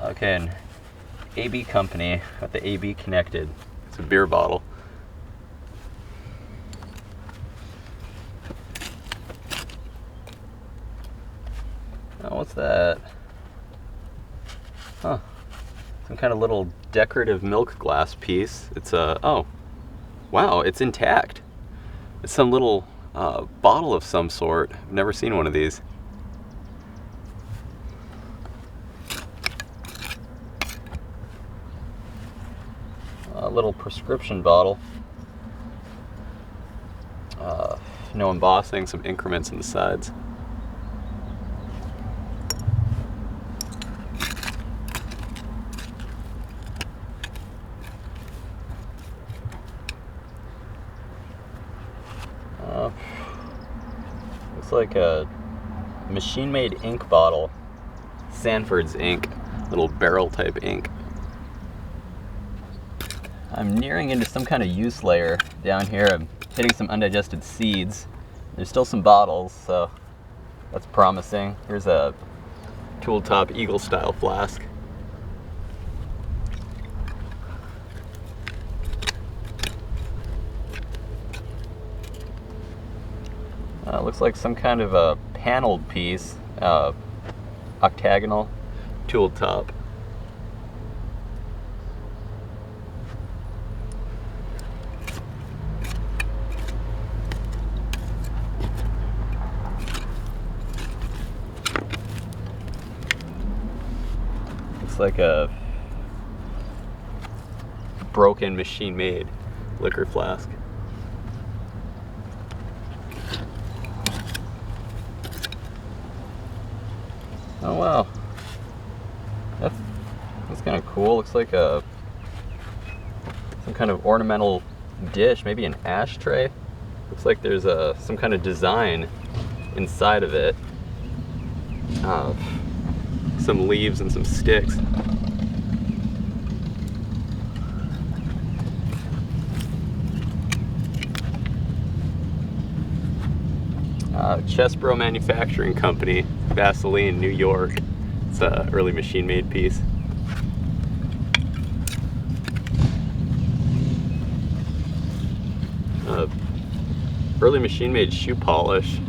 Okay, an AB company, got the AB connected. It's a beer bottle. Oh, what's that? Huh. Some kind of little decorative milk glass piece. It's a, oh, wow, it's intact. It's some little bottle of some sort. I've never seen one of these. A little prescription bottle. No embossing, some increments in the sides. Looks like a machine-made ink bottle. Sanford's ink, little barrel type ink. I'm nearing into some kind of use layer down here. I'm hitting some undigested seeds. There's still some bottles, so that's promising. Here's a tool top eagle style flask. Looks like some kind of a paneled piece, octagonal, tooled top. Looks like a broken machine-made liquor flask. Oh wow, that's kind of cool. Looks like some kind of ornamental dish, maybe an ashtray. Looks like there's some kind of design inside of it. Some leaves and some sticks. Chesbro Manufacturing Company, Vaseline, New York. It's an early machine-made piece. Early machine-made shoe polish.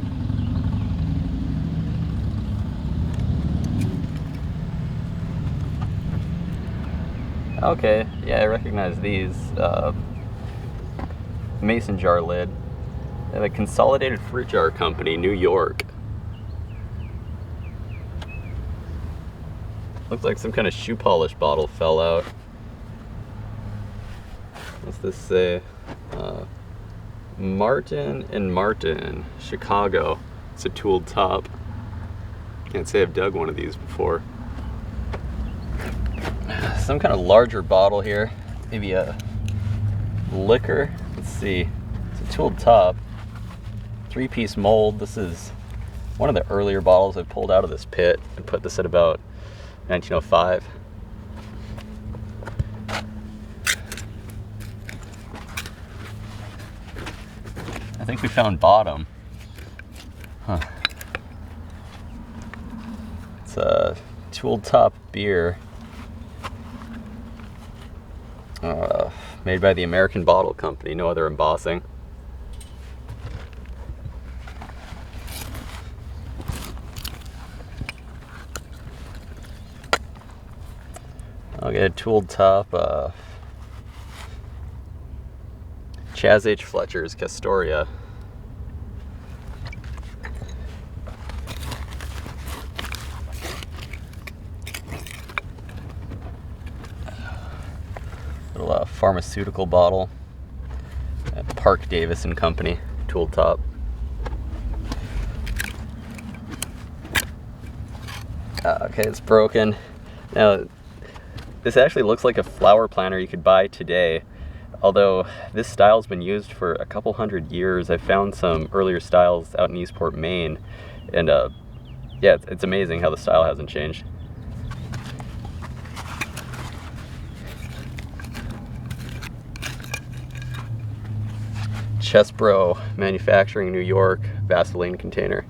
Okay, yeah, I recognize these. Mason jar lid. The Consolidated Fruit Jar Company, New York. Looks like some kind of shoe polish bottle fell out. What's this say? Martin and Martin, Chicago. It's a tooled top. Can't say I've dug one of these before. Some kind of larger bottle here. Maybe a liquor. Let's see. It's a tooled top. 3-piece mold. This is one of the earlier bottles I pulled out of this pit. I put this at about 1905. I think we found bottom. Huh. It's a tooled top beer. Made by the American Bottle Company, no other embossing. Okay, tooled top, Chaz H. Fletcher's Castoria. Little pharmaceutical bottle at Park Davis and Company, tooled top. Okay, it's broken. Now, this actually looks like a flower planter you could buy today, although this style's been used for a couple hundred years. I found some earlier styles out in Eastport, Maine, and yeah, it's amazing how the style hasn't changed. Chesbro Manufacturing, New York, Vaseline container.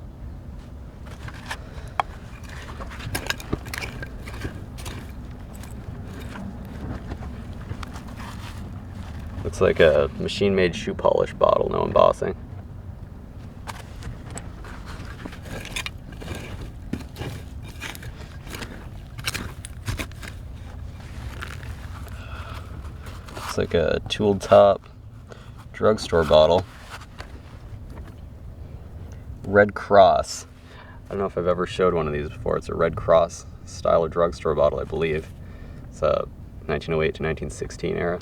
Looks like a machine-made shoe polish bottle, no embossing. Looks like a tooled top drugstore bottle. Red Cross. I don't know if I've ever showed one of these before. It's a Red Cross style of drugstore bottle, I believe. It's a 1908 to 1916 era.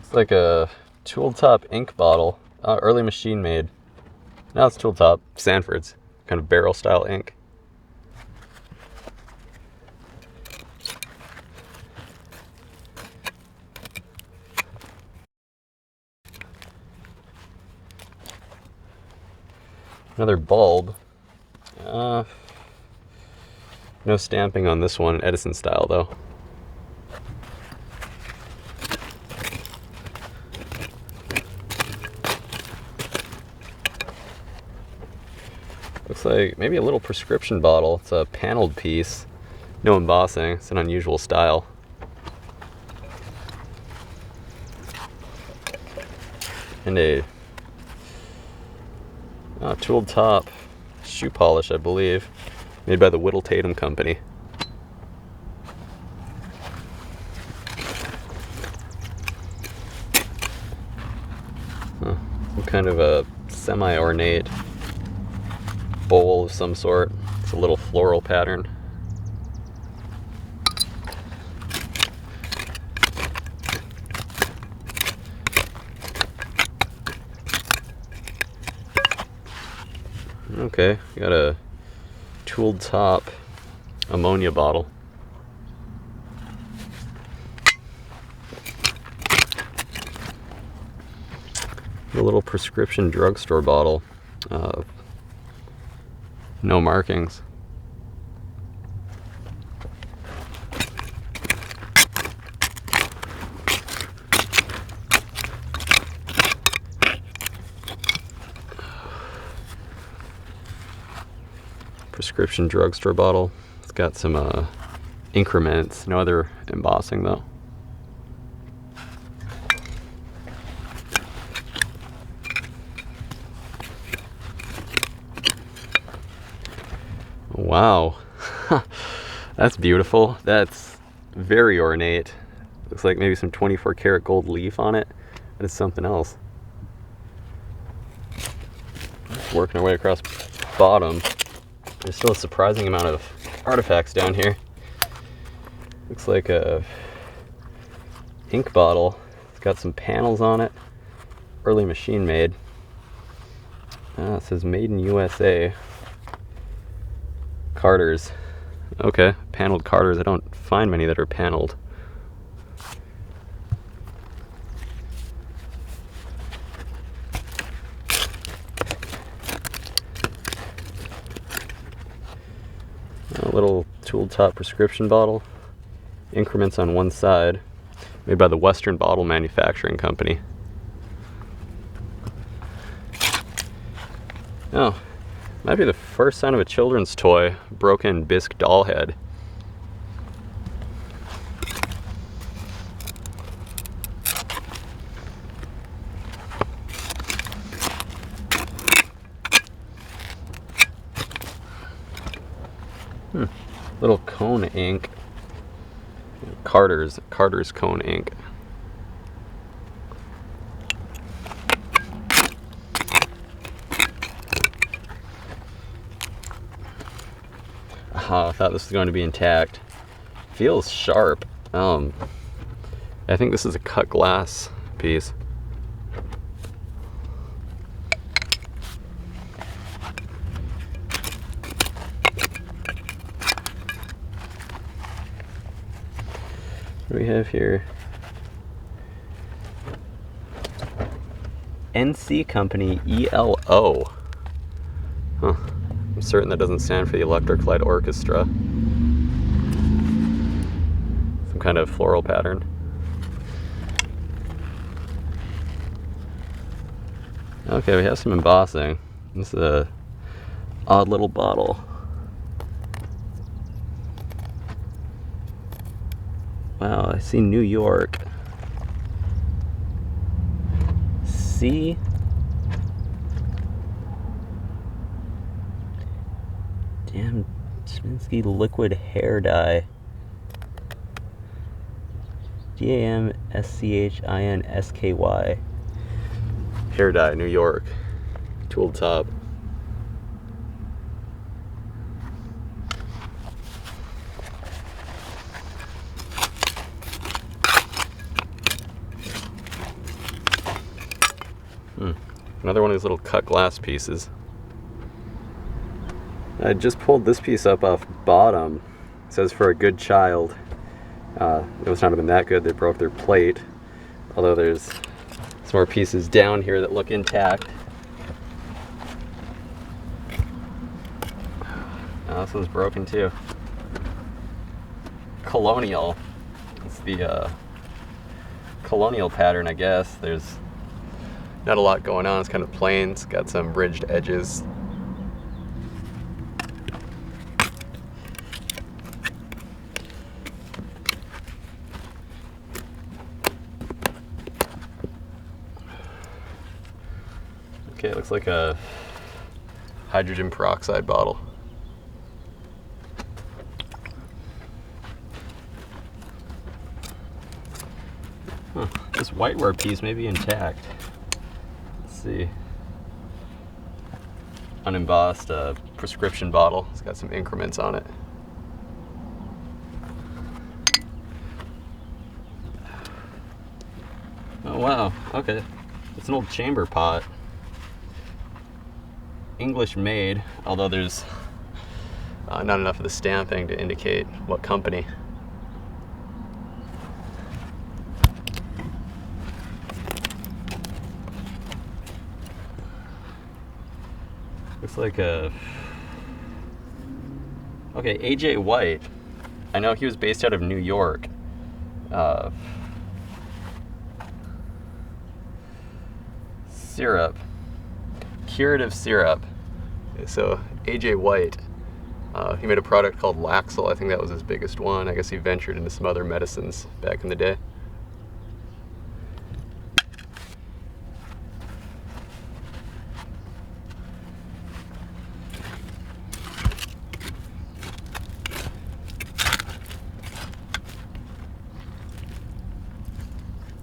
It's like a tool top ink bottle, early machine made. Now it's tool top, Sanford's, kind of barrel style ink. Another bulb. No stamping on this one, Edison style though. Looks like maybe a little prescription bottle. It's a paneled piece, no embossing. It's an unusual style. And a tooled top shoe polish, I believe, made by the Whittle Tatum Company. Some kind of a semi-ornate bowl of some sort. It's a little floral pattern. Okay, got a tooled top ammonia bottle. A little prescription drugstore bottle. No markings. Prescription drugstore bottle. It's got some increments, no other embossing though. Wow, that's beautiful. That's very ornate. Looks like maybe some 24 karat gold leaf on it. That is something else. Working our way across bottom. There's still a surprising amount of artifacts down here. Looks like a ink bottle. It's got some panels on it. Early machine made. It says made in USA. Carters. Okay, paneled carters. I don't find many that are paneled. A little tooled top prescription bottle. Increments on one side. Made by the Western Bottle Manufacturing Company. Oh. Might be the first sign of a children's toy, broken bisque doll head. Little cone ink. Carter's cone ink. I thought this was going to be intact. Feels sharp. I think this is a cut glass piece. What do we have here? NC Company ELO. Huh. I'm certain that doesn't stand for the Electric Light Orchestra. Some kind of floral pattern. Okay, we have some embossing. This is a odd little bottle. Wow, I see New York. See? Damn, Sminsky liquid hair dye. GAMSCHINSKY. Hair dye, New York. Tooled top. Another one of these little cut glass pieces. I just pulled this piece up off bottom. It says for a good child. It must not have been that good. They broke their plate. Although there's some more pieces down here that look intact. This one's broken too. Colonial. It's the colonial pattern, I guess. There's not a lot going on. It's kind of plain. It's got some ridged edges. Okay, it looks like a hydrogen peroxide bottle. This whiteware piece may be intact. Let's see. Unembossed prescription bottle. It's got some increments on it. Oh wow, okay. It's an old chamber pot. English made, although there's not enough of the stamping to indicate what company. Looks like a... Okay, AJ White. I know he was based out of New York. Syrup. Curative syrup. So AJ White, he made a product called Laxel. I think that was his biggest one. I guess he ventured into some other medicines back in the day.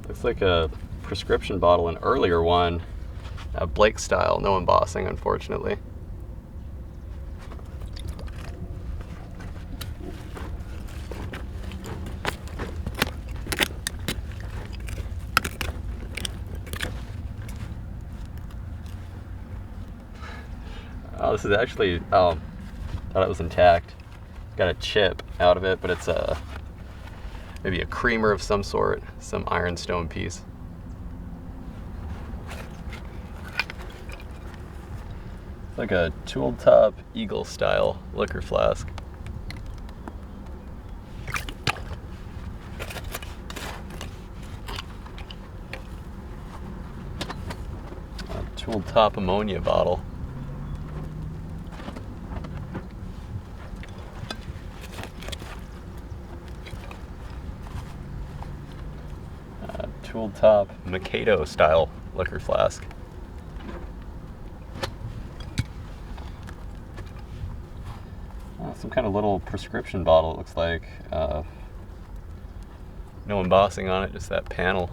Looks like a prescription bottle, an earlier one. Blake style, no embossing, unfortunately. Oh, this is actually, thought it was intact. Got a chip out of it, but it's maybe a creamer of some sort, some ironstone piece. Like a tooled top eagle style liquor flask. A tooled top ammonia bottle. Tooled top Mikado style liquor flask. Some kind of little prescription bottle, it looks like. No embossing on it, just that panel.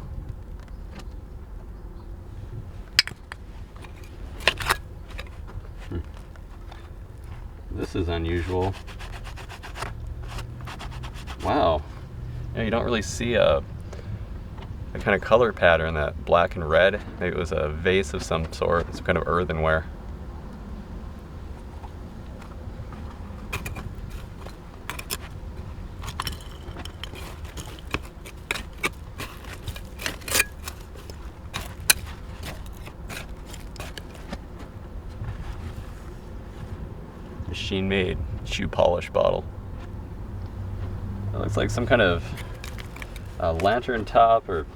This is unusual. Wow. Yeah, you don't really see a kind of color pattern, that black and red. Maybe it was a vase of some sort, some kind of earthenware. Machine-made shoe polish bottle. It looks like some kind of lantern top, or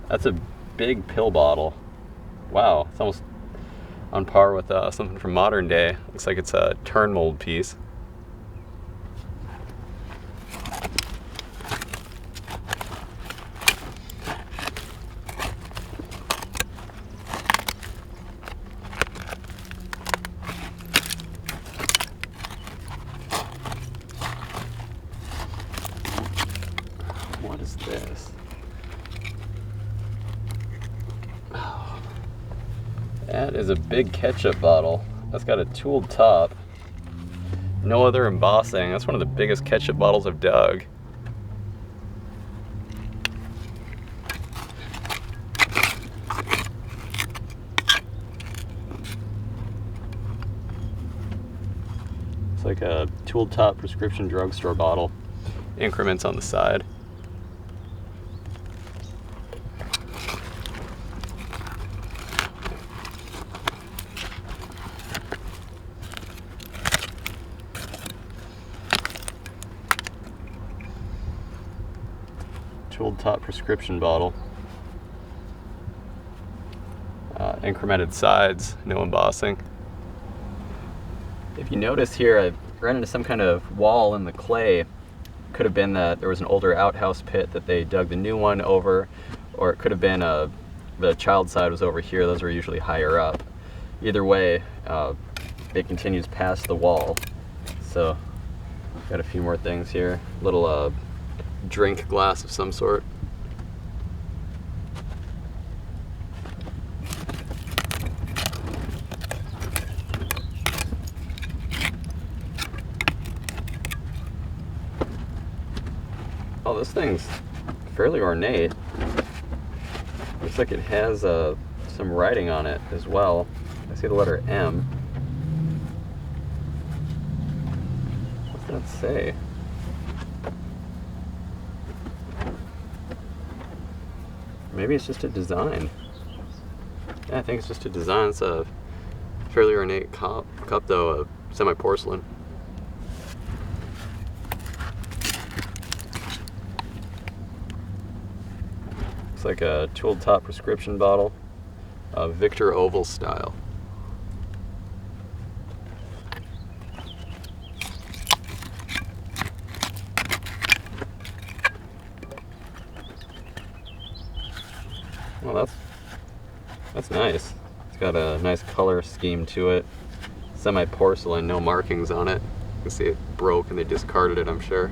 that's a big pill bottle. Wow, it's almost on par with something from modern day. Looks like it's a turn mold piece. What is this? Oh, that is a big ketchup bottle. That's got a tooled top. No other embossing. That's one of the biggest ketchup bottles I've dug. It's like a tooled top prescription drugstore bottle. Increments on the side. Tooled top prescription bottle. Incremented sides, no embossing. If you notice here, I ran into some kind of wall in the clay. Could have been that there was an older outhouse pit that they dug the new one over, or it could have been the child side was over here. Those were usually higher up. Either way, it continues past the wall. So, got a few more things here. Little drink glass of some sort. Oh, this thing's fairly ornate. Looks like it has some writing on it as well. I see the letter M. What's that say? Maybe it's just a design. Yeah, I think it's just a design. It's a fairly ornate cup though, a semi-porcelain. Looks like a tooled top prescription bottle, Victor Oval style. Well, that's nice. It's got a nice color scheme to it. Semi-porcelain, no markings on it. You can see it broke and they discarded it, I'm sure.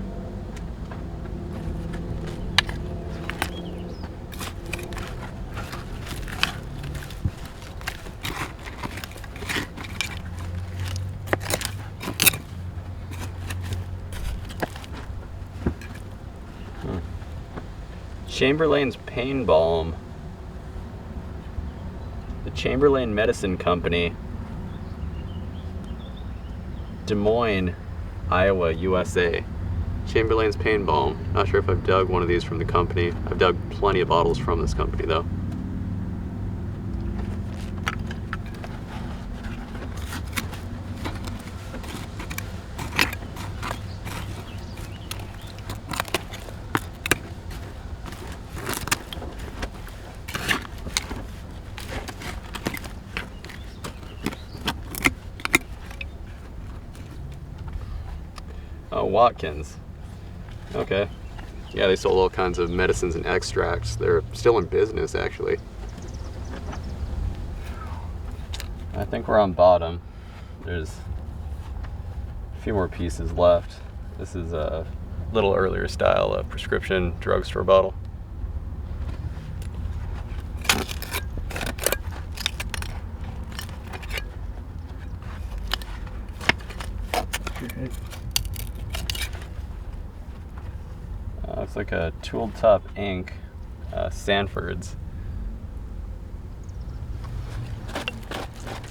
Chamberlain's Pain Balm. The Chamberlain Medicine Company, Des Moines, Iowa, USA. Chamberlain's Pain Balm. Not sure if I've dug one of these from the company. I've dug plenty of bottles from this company though. Oh, Watkins. Okay. Yeah, they sold all kinds of medicines and extracts. They're still in business, actually. I think we're on bottom. There's few more pieces left. This is a little earlier style, a prescription drugstore bottle. Looks like a tooled top ink, Sanford's.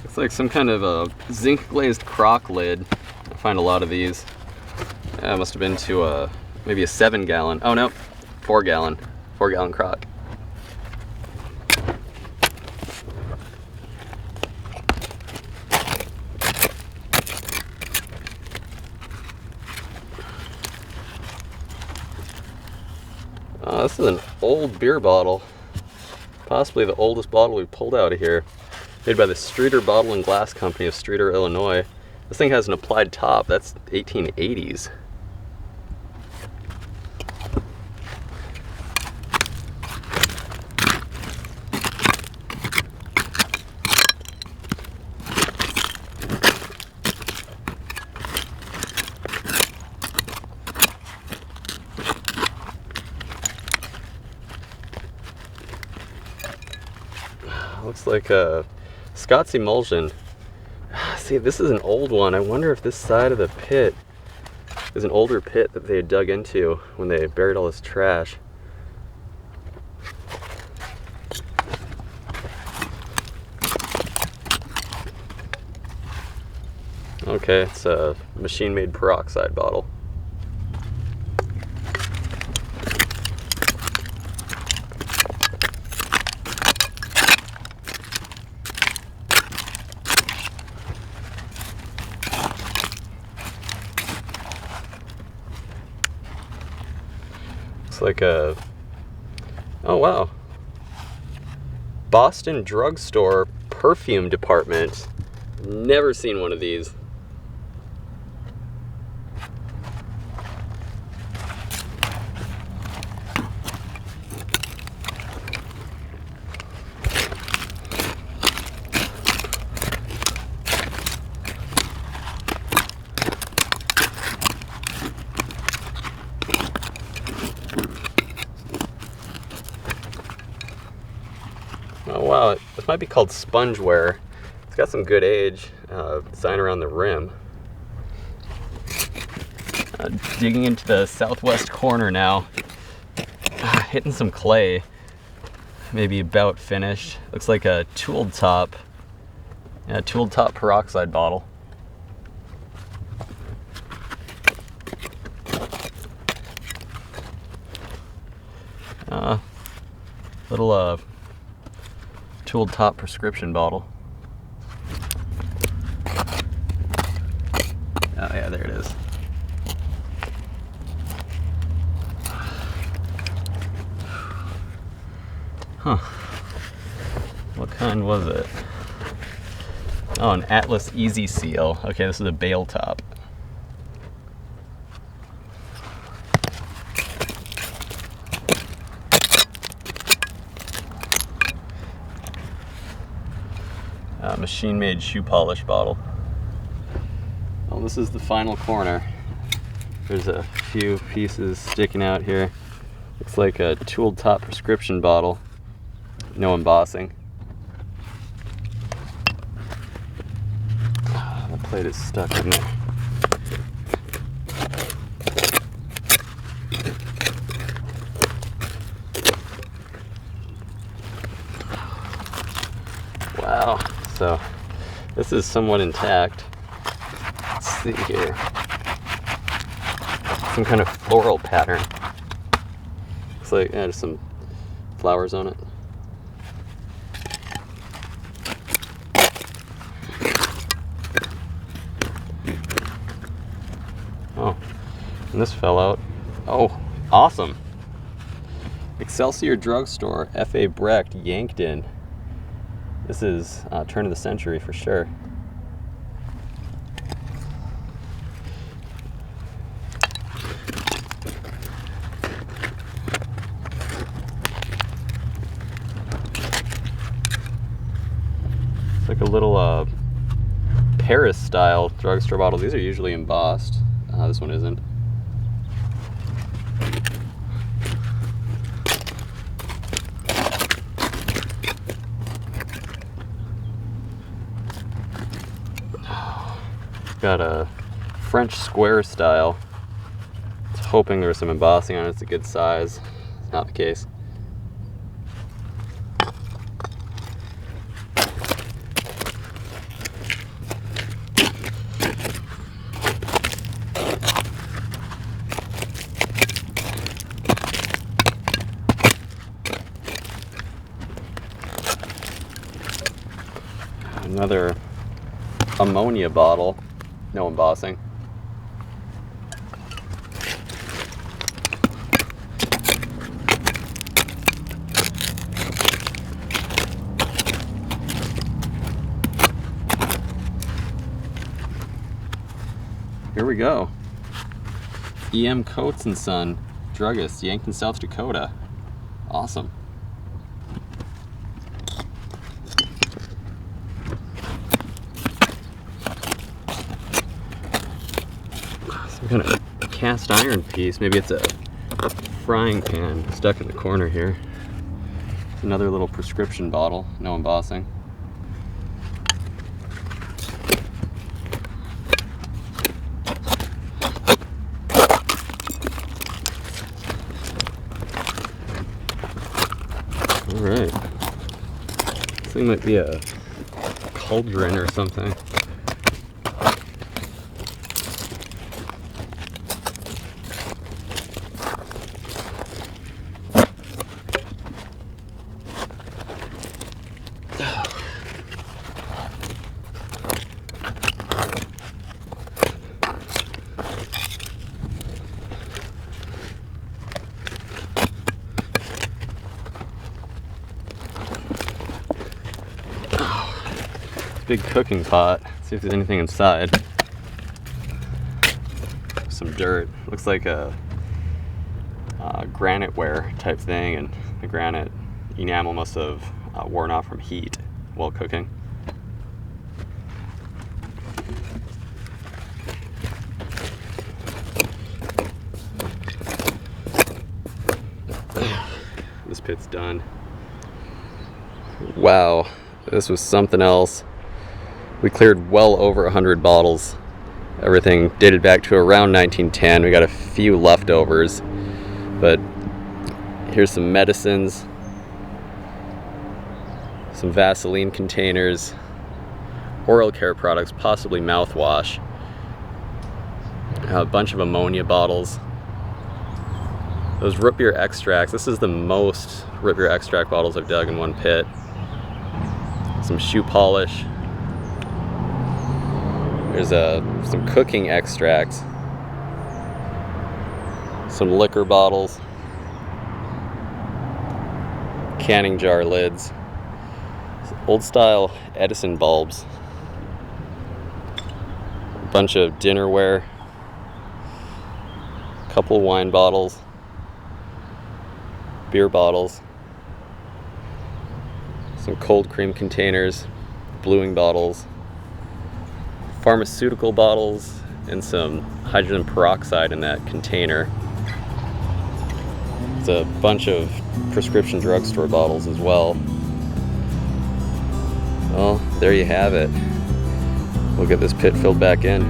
It's like some kind of a zinc glazed crock lid. I find a lot of these. It must have been to maybe a 7-gallon. Oh no, 4-gallon crock. This is an old beer bottle, possibly the oldest bottle we've pulled out of here. Made by the Streeter Bottle and Glass Company of Streeter, Illinois. This thing has an applied top. That's 1880s. Looks like a Scott's emulsion. See, this is an old one. I wonder if this side of the pit is an older pit that they dug into when they buried all this trash. Okay, it's a machine-made peroxide bottle. Like a, oh wow, Boston drugstore perfume department. Never seen one of these. Oh wow, this might be called sponge ware. It's got some good age, design around the rim. Digging into the southwest corner now, hitting some clay, maybe about finished. Looks like a tooled top peroxide bottle. Little tooled top prescription bottle. Oh yeah, there it is. Huh. What kind was it? Oh, an Atlas Easy Seal. Okay, this is a bale top. Machine-made shoe polish bottle. Well, this is the final corner. There's a few pieces sticking out here. Looks like a tooled top prescription bottle. No embossing. The plate is stuck in there. Wow. So this is somewhat intact. Let's see here. Some kind of floral pattern. Looks like just some flowers on it. Oh, and this fell out. Oh, awesome. Excelsior Drugstore, F.A. Brecht, Yankton. This is turn of the century for sure. It's like a little Paris style drugstore bottles. These are usually embossed. This one isn't. Got a French square style. I was hoping there was some embossing on it. It's a good size. It's not the case. Another ammonia bottle, no embossing. Here we go. E.M. Coates & Son, druggist, Yankton, South Dakota. Awesome. Some kind of cast iron piece. Maybe it's a frying pan stuck in the corner here. Another little prescription bottle, no embossing. Alright. This thing might be a cauldron or something. Big cooking pot. Let's see if there's anything inside. Some dirt. Looks like a granite ware type thing, and the granite enamel must have worn off from heat while cooking. This pit's done. Wow, this was something else. We cleared well over 100 bottles. Everything dated back to around 1910. We got a few leftovers, but here's some medicines, some Vaseline containers, oral care products, possibly mouthwash, a bunch of ammonia bottles, those root beer extracts. This is the most root beer extract bottles I've dug in one pit. Some shoe polish. There's some cooking extracts, some liquor bottles, canning jar lids, old style Edison bulbs, a bunch of dinnerware, a couple wine bottles, beer bottles, some cold cream containers, bluing bottles, pharmaceutical bottles, and some hydrogen peroxide in that container. It's a bunch of prescription drugstore bottles as well. Well, there you have it. We'll get this pit filled back in.